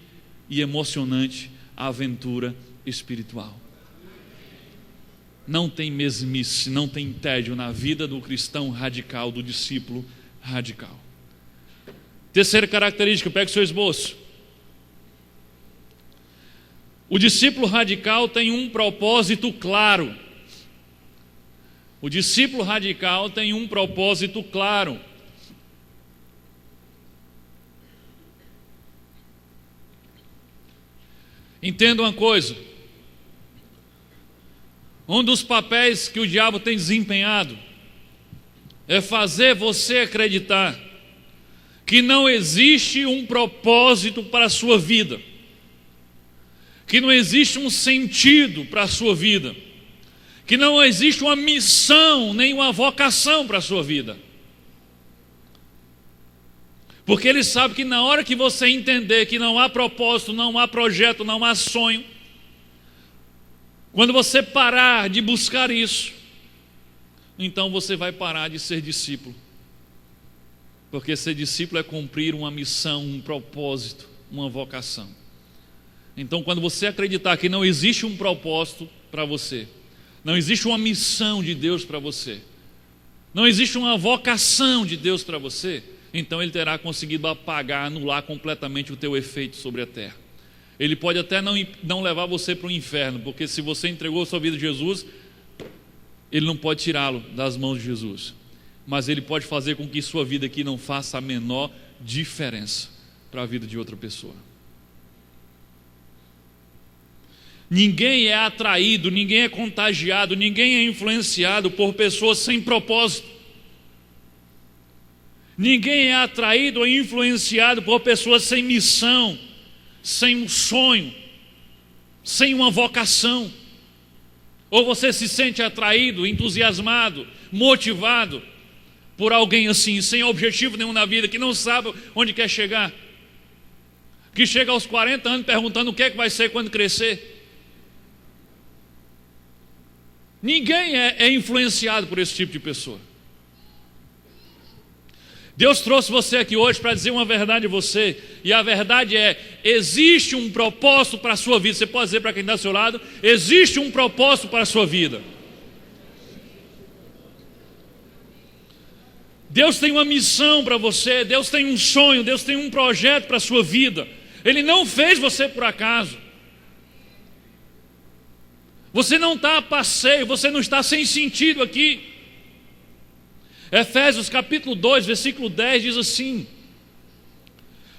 e emocionante aventura espiritual. Não tem mesmice, não tem tédio na vida do cristão radical, do discípulo radical. Terceira característica, pegue o seu esboço. O discípulo radical tem um propósito claro. O discípulo radical tem um propósito claro. Entenda uma coisa. Um dos papéis que o diabo tem desempenhado é fazer você acreditar que não existe um propósito para a sua vida, que não existe um sentido para a sua vida, que não existe uma missão nem uma vocação para a sua vida. Porque ele sabe que na hora que você entender que não há propósito, não há projeto, não há sonho, quando você parar de buscar isso, então você vai parar de ser discípulo. Porque ser discípulo é cumprir uma missão, um propósito, uma vocação. Então, quando você acreditar que não existe um propósito para você, não existe uma missão de Deus para você, não existe uma vocação de Deus para você, então ele terá conseguido apagar, anular completamente o teu efeito sobre a terra. Ele pode até não levar você para o inferno, porque se você entregou a sua vida a Jesus, ele não pode tirá-lo das mãos de Jesus, mas ele pode fazer com que sua vida aqui não faça a menor diferença para a vida de outra pessoa. Ninguém é atraído, ninguém é contagiado, ninguém é influenciado por pessoas sem propósito. Ninguém é atraído ou influenciado por pessoas sem missão, sem um sonho, sem uma vocação. Ou você se sente atraído, entusiasmado, motivado por alguém assim, sem objetivo nenhum na vida, que não sabe onde quer chegar, que chega aos 40 anos perguntando o que é que vai ser quando crescer. Ninguém é influenciado por esse tipo de pessoa. Deus trouxe você aqui hoje para dizer uma verdade a você, e a verdade é: existe um propósito para a sua vida. Você pode dizer para quem está ao seu lado: existe um propósito para a sua vida. Deus tem uma missão para você, Deus tem um sonho, Deus tem um projeto para a sua vida. Ele não fez você por acaso. Você não está a passeio, você não está sem sentido aqui. Efésios capítulo 2, versículo 10 diz assim: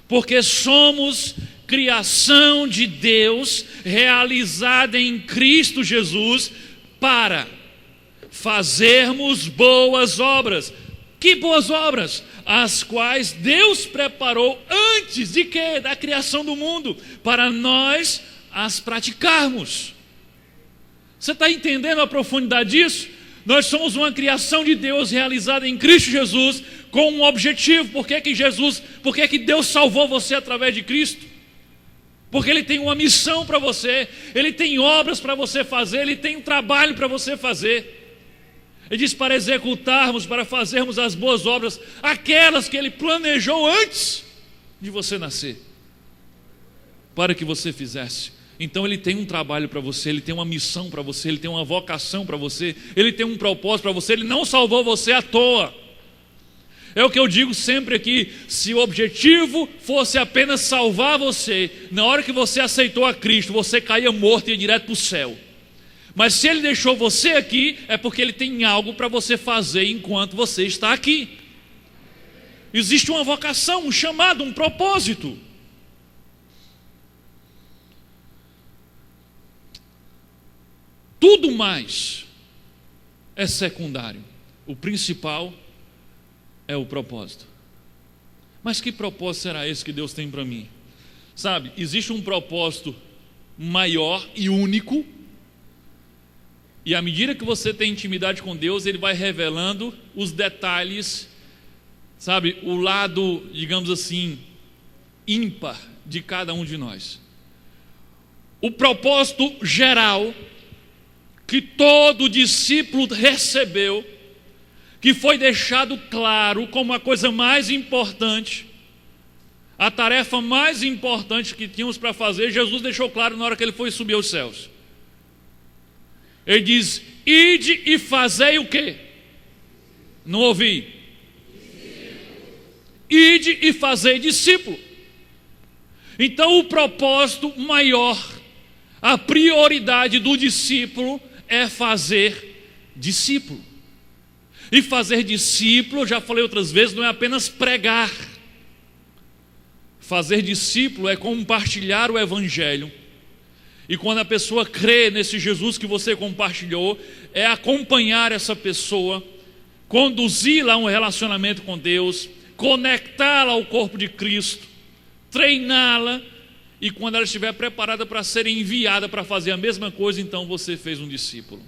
porque somos criação de Deus, realizada em Cristo Jesus, para fazermos boas obras. Que boas obras? As quais Deus preparou antes de quê? Da criação do mundo, para nós as praticarmos. Você está entendendo a profundidade disso? Nós somos uma criação de Deus realizada em Cristo Jesus, com um objetivo. Por que que Deus salvou você através de Cristo? Porque Ele tem uma missão para você, Ele tem obras para você fazer, Ele tem um trabalho para você fazer. Ele diz para executarmos, para fazermos as boas obras, aquelas que Ele planejou antes de você nascer, para que você fizesse. Então Ele tem um trabalho para você, Ele tem uma missão para você, Ele tem uma vocação para você, Ele tem um propósito para você. Ele não salvou você à toa. É o que eu digo sempre aqui: se o objetivo fosse apenas salvar você, na hora que você aceitou a Cristo, você caía morto e ia direto para o céu. Mas se Ele deixou você aqui, é porque Ele tem algo para você fazer enquanto você está aqui. Existe uma vocação, um chamado, um propósito. Tudo mais é secundário. O principal é o propósito. Mas que propósito será esse que Deus tem para mim? Sabe, existe um propósito maior e único, e à medida que você tem intimidade com Deus, Ele vai revelando os detalhes, sabe, o lado, digamos assim, ímpar de cada um de nós. o propósito geral que todo discípulo recebeu, que foi deixado claro como a coisa mais importante, a tarefa mais importante que tínhamos para fazer, Jesus deixou claro na hora que ele foi subir aos céus. Ele diz: ide e fazei o quê? Não ouvi. Ide e fazei discípulo. Então o propósito maior, a prioridade do discípulo é fazer discípulo. E fazer discípulo, eu já falei outras vezes, não é apenas pregar. Fazer discípulo é compartilhar o evangelho. E quando a pessoa crê nesse Jesus que você compartilhou, é acompanhar essa pessoa, conduzi-la a um relacionamento com Deus, conectá-la ao corpo de Cristo, treiná-la, e quando ela estiver preparada para ser enviada para fazer a mesma coisa, então você fez um discípulo.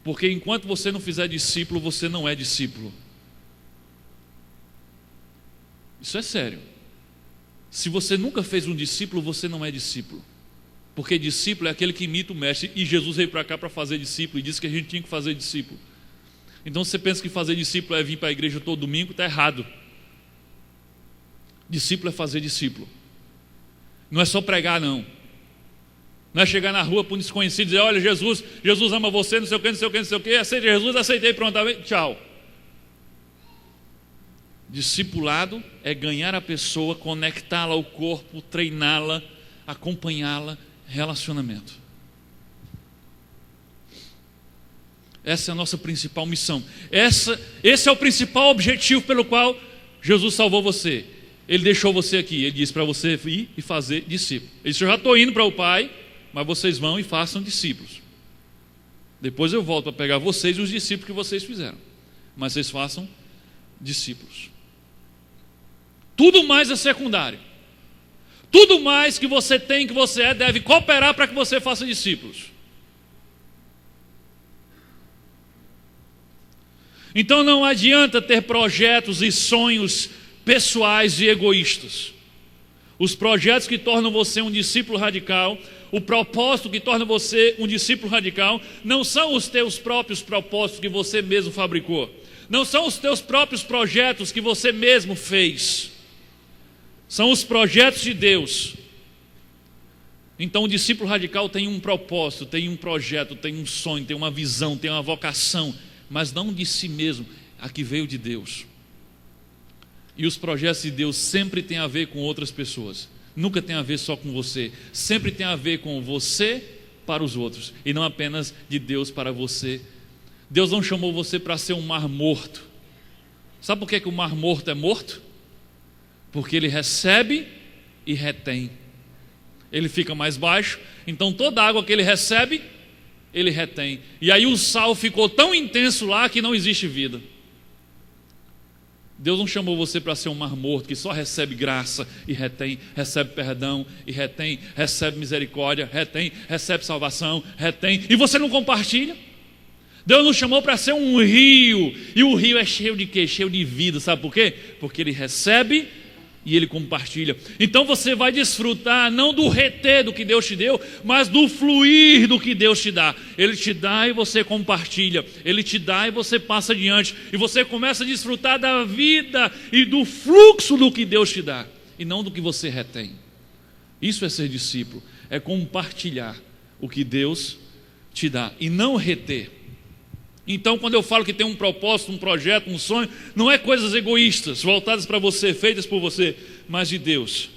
Porque enquanto você não fizer discípulo, você não é discípulo. Isso é sério. Se você nunca fez um discípulo, você não é discípulo. Porque discípulo é aquele que imita o mestre, e Jesus veio para cá para fazer discípulo e disse que a gente tinha que fazer discípulo. Então você pensa que fazer discípulo é vir para a igreja todo domingo, está errado. Discípulo é fazer discípulo. Não é só pregar, não. Não é chegar na rua para um desconhecido e dizer: olha, Jesus ama você, não sei o que, não sei o que, não sei o que, aceita Jesus, aceitei prontamente, tchau. Discipulado é ganhar a pessoa, conectá-la ao corpo, treiná-la, acompanhá-la, relacionamento. Essa é a nossa principal missão. Esse é o principal objetivo pelo qual Jesus salvou você. Ele deixou você aqui, ele disse para você ir e fazer discípulo. Ele disse: eu já estou indo para o Pai, mas vocês vão e façam discípulos. Depois eu volto para pegar vocês e os discípulos que vocês fizeram. Mas vocês façam discípulos. Tudo mais é secundário. Tudo mais que você tem, que você é, deve cooperar para que você faça discípulos. Então não adianta ter projetos e sonhos pessoais e egoístas. Os projetos que tornam você um discípulo radical, o propósito que torna você um discípulo radical, não são os teus próprios propósitos que você mesmo fabricou. Não são os teus próprios projetos que você mesmo fez. São os projetos de Deus. Então o discípulo radical tem um propósito, tem um projeto, tem um sonho, tem uma visão, tem uma vocação, mas não de si mesmo, a que veio de Deus. E os projetos de Deus sempre têm a ver com outras pessoas. Nunca tem a ver só com você. Sempre tem a ver com você para os outros, e não apenas de Deus para você. Deus não chamou você para ser um mar morto. Sabe por que o mar morto é morto? Porque ele recebe e retém. Ele fica mais baixo, então toda a água que ele recebe, ele retém. E aí o sal ficou tão intenso lá que não existe vida. Deus não chamou você para ser um mar morto que só recebe graça e retém, recebe perdão e retém, recebe misericórdia, retém, recebe salvação, retém, e você não compartilha. Deus nos chamou para ser um rio, e o rio é cheio de quê? Cheio de vida, sabe por quê? Porque ele recebe e ele compartilha. Então você vai desfrutar não do reter do que Deus te deu, mas do fluir do que Deus te dá. Ele te dá e você compartilha, ele te dá e você passa adiante, e você começa a desfrutar da vida e do fluxo do que Deus te dá, e não do que você retém. Isso é ser discípulo, é compartilhar o que Deus te dá e não reter. Então quando eu falo que tem um propósito, um projeto, um sonho, não é coisas egoístas, voltadas para você, feitas por você, mas de Deus.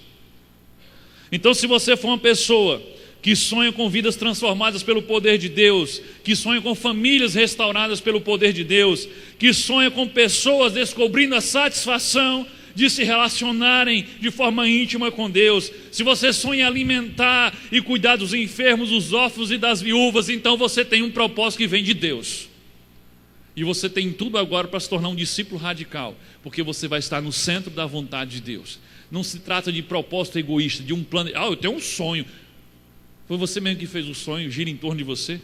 Então se você for uma pessoa que sonha com vidas transformadas pelo poder de Deus, que sonha com famílias restauradas pelo poder de Deus, que sonha com pessoas descobrindo a satisfação de se relacionarem de forma íntima com Deus, se você sonha em alimentar e cuidar dos enfermos, dos órfãos e das viúvas, então você tem um propósito que vem de Deus. E você tem tudo agora para se tornar um discípulo radical, porque você vai estar no centro da vontade de Deus. Não se trata de propósito egoísta, de um plano. Eu tenho um sonho. Foi você mesmo que fez o sonho, gira em torno de você.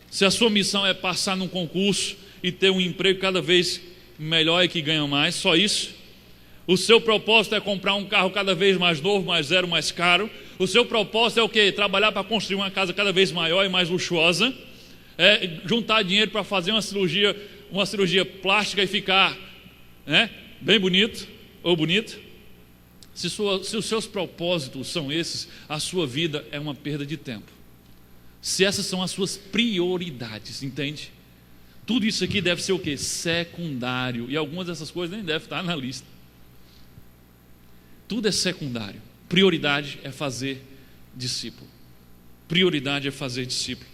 Se a sua missão é passar num concurso e ter um emprego cada vez melhor e que ganha mais, só isso. O seu propósito é comprar um carro cada vez mais novo, mais zero, mais caro. O seu propósito é o quê? Trabalhar para construir uma casa cada vez maior e mais luxuosa. É juntar dinheiro para fazer uma cirurgia plástica e ficar, né, bem bonito ou bonita. Se os seus propósitos são esses, a sua vida é uma perda de tempo. Se essas são as suas prioridades, entende? Tudo isso aqui deve ser o quê? Secundário. E algumas dessas coisas nem devem estar na lista. Tudo é secundário. Prioridade é fazer discípulo. Prioridade é fazer discípulo.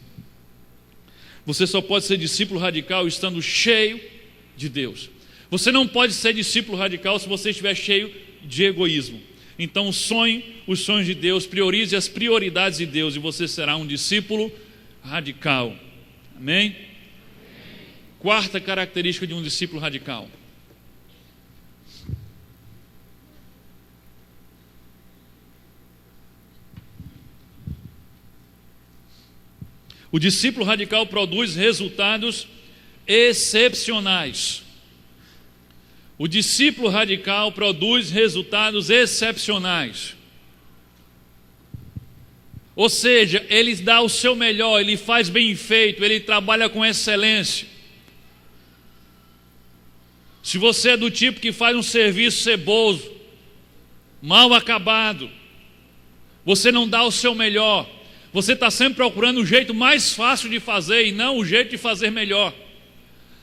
Você só pode ser discípulo radical estando cheio de Deus. Você não pode ser discípulo radical se você estiver cheio de egoísmo. Então sonhe os sonhos de Deus, priorize as prioridades de Deus e você será um discípulo radical. Amém? Quarta característica de um discípulo radical. O discípulo radical produz resultados excepcionais. O discípulo radical produz resultados excepcionais. Ou seja, ele dá o seu melhor, ele faz bem feito, ele trabalha com excelência. Se você é do tipo que faz um serviço ceboso, mal acabado, você não dá o seu melhor, você está sempre procurando o jeito mais fácil de fazer e não o jeito de fazer melhor.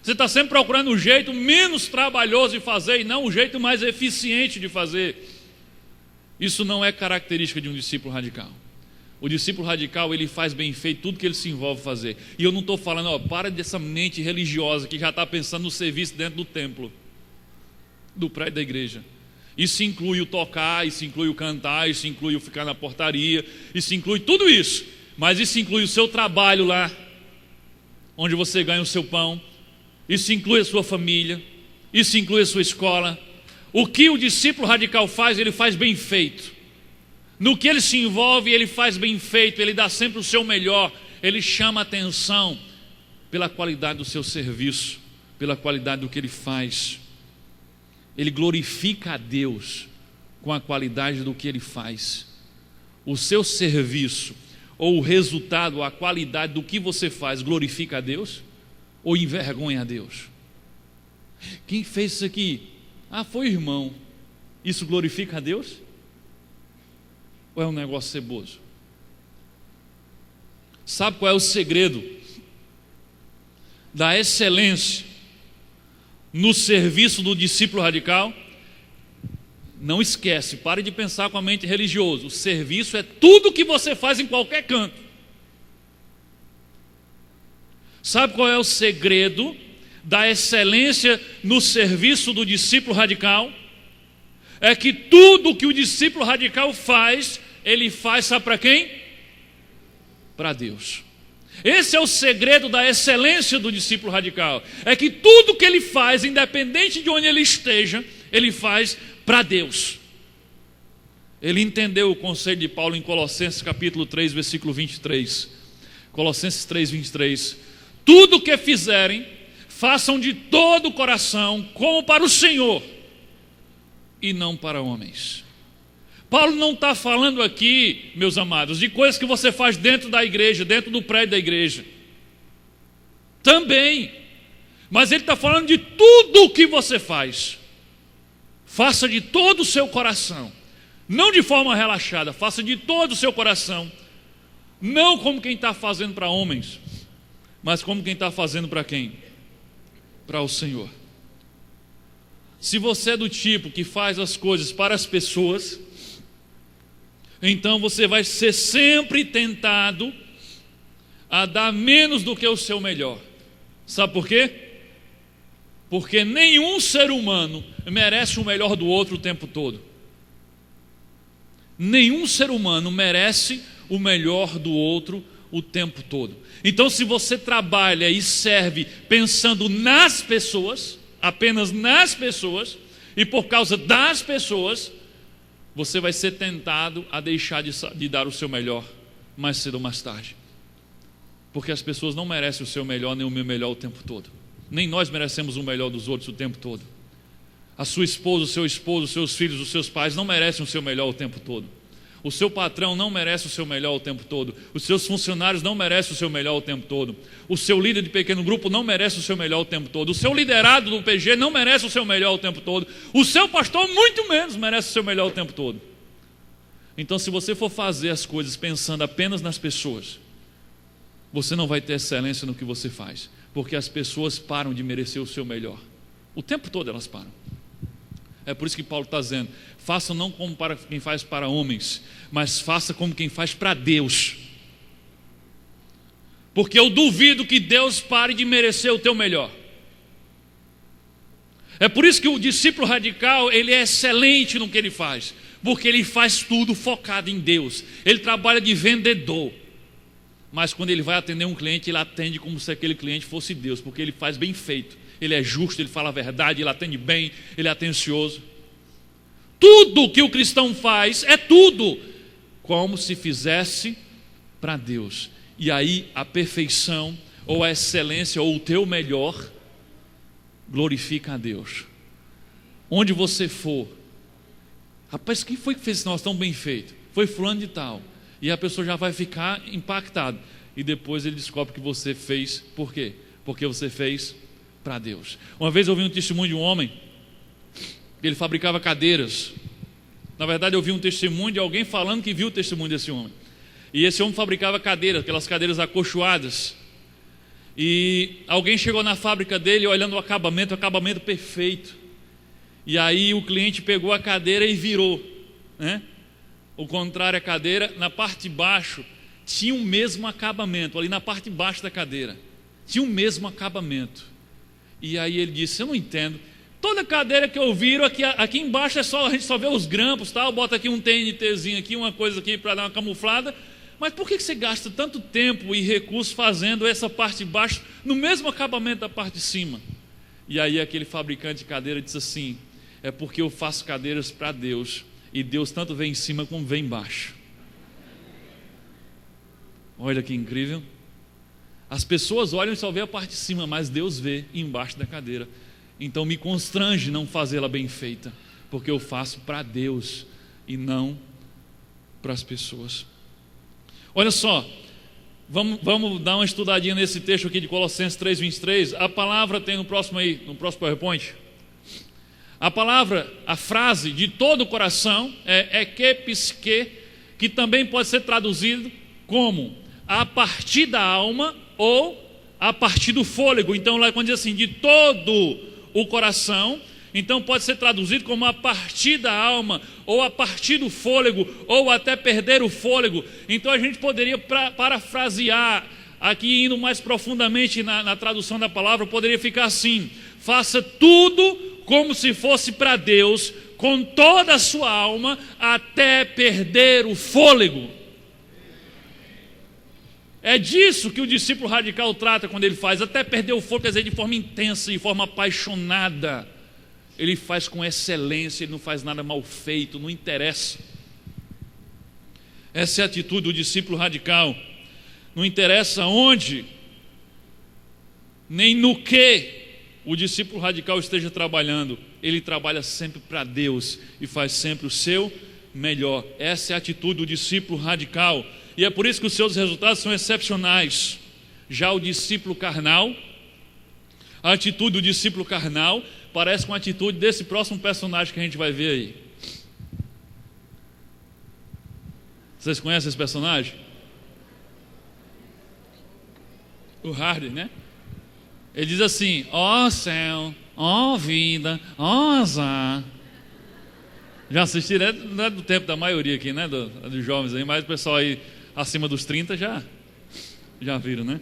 Você está sempre procurando o jeito menos trabalhoso de fazer e não o jeito mais eficiente de fazer. Isso não é característica de um discípulo radical. O discípulo radical, ele faz bem feito tudo que ele se envolve a fazer. E eu não estou falando, para dessa mente religiosa que já está pensando no serviço dentro do templo, do prédio da igreja. Isso inclui o tocar, isso inclui o cantar, isso inclui o ficar na portaria, isso inclui tudo isso. Mas isso inclui o seu trabalho lá, onde você ganha o seu pão. Isso inclui a sua família, isso inclui a sua escola. O que o discípulo radical faz, ele faz bem feito. No que ele se envolve, ele faz bem feito, ele dá sempre o seu melhor, ele chama atenção pela qualidade do seu serviço, pela qualidade do que ele faz. Ele glorifica a Deus com a qualidade do que ele faz. O seu serviço, ou o resultado, a qualidade do que você faz, glorifica a Deus? Ou envergonha a Deus? Quem fez isso aqui? Foi o irmão. Isso glorifica a Deus? Ou é um negócio ceboso? Sabe qual é o segredo da excelência no serviço do discípulo radical? Não esquece, pare de pensar com a mente religiosa. O serviço é tudo que você faz em qualquer canto. Sabe qual é o segredo da excelência no serviço do discípulo radical? É que tudo que o discípulo radical faz, ele faz, sabe para quem? Para Deus. Esse é o segredo da excelência do discípulo radical. É que tudo que ele faz, independente de onde ele esteja, ele faz para Deus. Ele entendeu o conselho de Paulo em Colossenses capítulo 3, versículo 23. Colossenses 3, 23. Tudo o que fizerem, façam de todo o coração, como para o Senhor, e não para homens. Paulo não está falando aqui, meus amados, de coisas que você faz dentro da igreja, dentro do prédio da igreja. Também. Mas ele está falando de tudo o que você faz. Faça de todo o seu coração. Não de forma relaxada, faça de todo o seu coração. Não como quem está fazendo para homens, mas como quem está fazendo para quem? Para o Senhor. Se você é do tipo que faz as coisas para as pessoas, então você vai ser sempre tentado a dar menos do que o seu melhor. Sabe por quê? Porque nenhum ser humano merece o melhor do outro o tempo todo. Nenhum ser humano merece o melhor do outro o tempo todo. Então, se você trabalha e serve pensando nas pessoas, apenas nas pessoas, e por causa das pessoas, você vai ser tentado a deixar de dar o seu melhor mais cedo ou mais tarde. Porque as pessoas não merecem o seu melhor nem o meu melhor o tempo todo. Nem nós merecemos o melhor dos outros o tempo todo. A sua esposa, o seu esposo, os seus filhos, os seus pais não merecem o seu melhor o tempo todo. O seu patrão não merece o seu melhor o tempo todo. Os seus funcionários não merecem o seu melhor o tempo todo. O seu líder de pequeno grupo não merece o seu melhor o tempo todo. O seu liderado do PG não merece o seu melhor o tempo todo. O seu pastor muito menos merece o seu melhor o tempo todo. Então, se você for fazer as coisas pensando apenas nas pessoas, você não vai ter excelência no que você faz, porque as pessoas param de merecer o seu melhor. O tempo todo elas param. É por isso que Paulo está dizendo: faça não como para quem faz para homens, mas faça como quem faz para Deus. Porque eu duvido que Deus pare de merecer o teu melhor. É por isso que o discípulo radical, ele é excelente no que ele faz, porque ele faz tudo focado em Deus. Ele trabalha de vendedor, mas quando ele vai atender um cliente, ele atende como se aquele cliente fosse Deus, porque ele faz bem feito. Ele é justo, ele fala a verdade, ele atende bem, ele é atencioso. Tudo que o cristão faz é tudo como se fizesse para Deus. E aí a perfeição, ou a excelência, ou o teu melhor, glorifica a Deus. Onde você for, rapaz, quem foi que fez esse negócio tão bem feito? Foi fulano de tal. E a pessoa já vai ficar impactada. E depois ele descobre que você fez, por quê? Porque você fez para Deus. Uma vez eu ouvi um testemunho de um homem, ele fabricava cadeiras. Na verdade, eu ouvi um testemunho de alguém falando que viu o testemunho desse homem. E esse homem fabricava cadeiras, aquelas cadeiras acolchoadas. E alguém chegou na fábrica dele olhando o acabamento perfeito. E aí o cliente pegou a cadeira e virou, né? O contrário à cadeira, na parte de baixo tinha o mesmo acabamento, ali na parte de baixo da cadeira tinha o mesmo acabamento. E aí ele disse: eu não entendo, toda cadeira que eu viro aqui embaixo a gente só vê os grampos, tal, bota aqui um TNTzinho aqui, uma coisa aqui para dar uma camuflada, mas por que você gasta tanto tempo e recurso fazendo essa parte de baixo no mesmo acabamento da parte de cima? E aí aquele fabricante de cadeira disse assim: é porque eu faço cadeiras para Deus, e Deus tanto vem em cima como vem embaixo. Olha que incrível. As pessoas olham e só vê a parte de cima, mas Deus vê embaixo da cadeira. Então me constrange não fazê-la bem feita, porque eu faço para Deus e não para as pessoas. Olha só, vamos dar uma estudadinha nesse texto aqui de Colossenses 3:23. A palavra tem no próximo PowerPoint. A palavra, a frase de todo o coração é ekepiske, que também pode ser traduzido como a partir da alma ou a partir do fôlego. Então lá quando diz assim, de todo o coração, então pode ser traduzido como a partir da alma, ou a partir do fôlego, ou até perder o fôlego. Então a gente poderia parafrasear aqui, indo mais profundamente na tradução da palavra, poderia ficar assim: faça tudo como se fosse para Deus, com toda a sua alma, até perder o fôlego. É disso que o discípulo radical trata quando ele faz, até perder o fôlego, quer dizer, de forma intensa, de forma apaixonada. Ele faz com excelência, ele não faz nada mal feito, não interessa. Essa é a atitude do discípulo radical. Não interessa onde, nem no que o discípulo radical esteja trabalhando, ele trabalha sempre para Deus e faz sempre o seu melhor. Essa é a atitude do discípulo radical. E é por isso que os seus resultados são excepcionais. Já o discípulo carnal, a atitude do discípulo carnal parece com a atitude desse próximo personagem que a gente vai ver aí. Vocês conhecem esse personagem? O Hardy, né? Ele diz assim: ó céu, ó vida, ó azar. Já assistiram? Não é do tempo da maioria aqui, né? Dos jovens aí, mas o pessoal aí acima dos 30 já viram, né?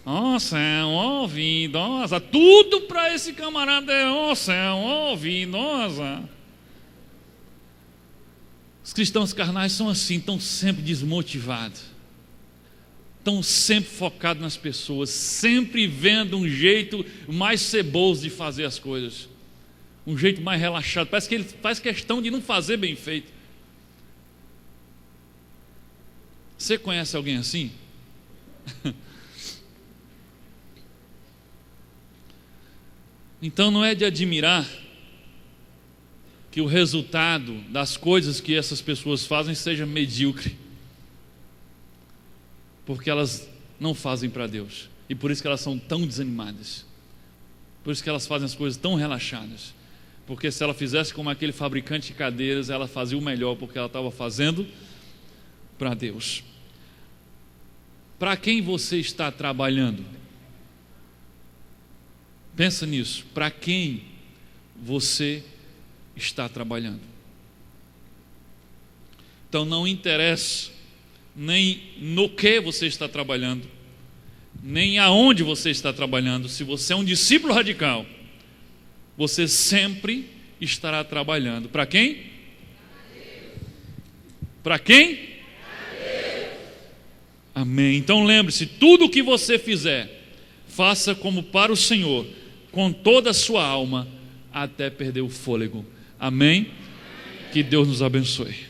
Ó céu, ó vida, ó azar. Tudo para esse camarada é ó céu, ó vida, ó azar. Os cristãos carnais são assim, estão sempre desmotivados, estão sempre focados nas pessoas, sempre vendo um jeito mais ceboso de fazer as coisas, um jeito mais relaxado. Parece que ele faz questão de não fazer bem feito. Você conhece alguém assim? Então não é de admirar que o resultado das coisas que essas pessoas fazem seja medíocre, porque elas não fazem para Deus, e por isso que elas são tão desanimadas, por isso que elas fazem as coisas tão relaxadas, porque se ela fizesse como aquele fabricante de cadeiras, ela fazia o melhor, porque ela estava fazendo para Deus. Para quem você está trabalhando? Pensa nisso, para quem você está trabalhando? Então não interessa nem no que você está trabalhando, nem aonde você está trabalhando. Se você é um discípulo radical, você sempre estará trabalhando. Para quem? Para quem? Amém. Então lembre-se, tudo o que você fizer, faça como para o Senhor, com toda a sua alma, até perder o fôlego. Amém? Que Deus nos abençoe.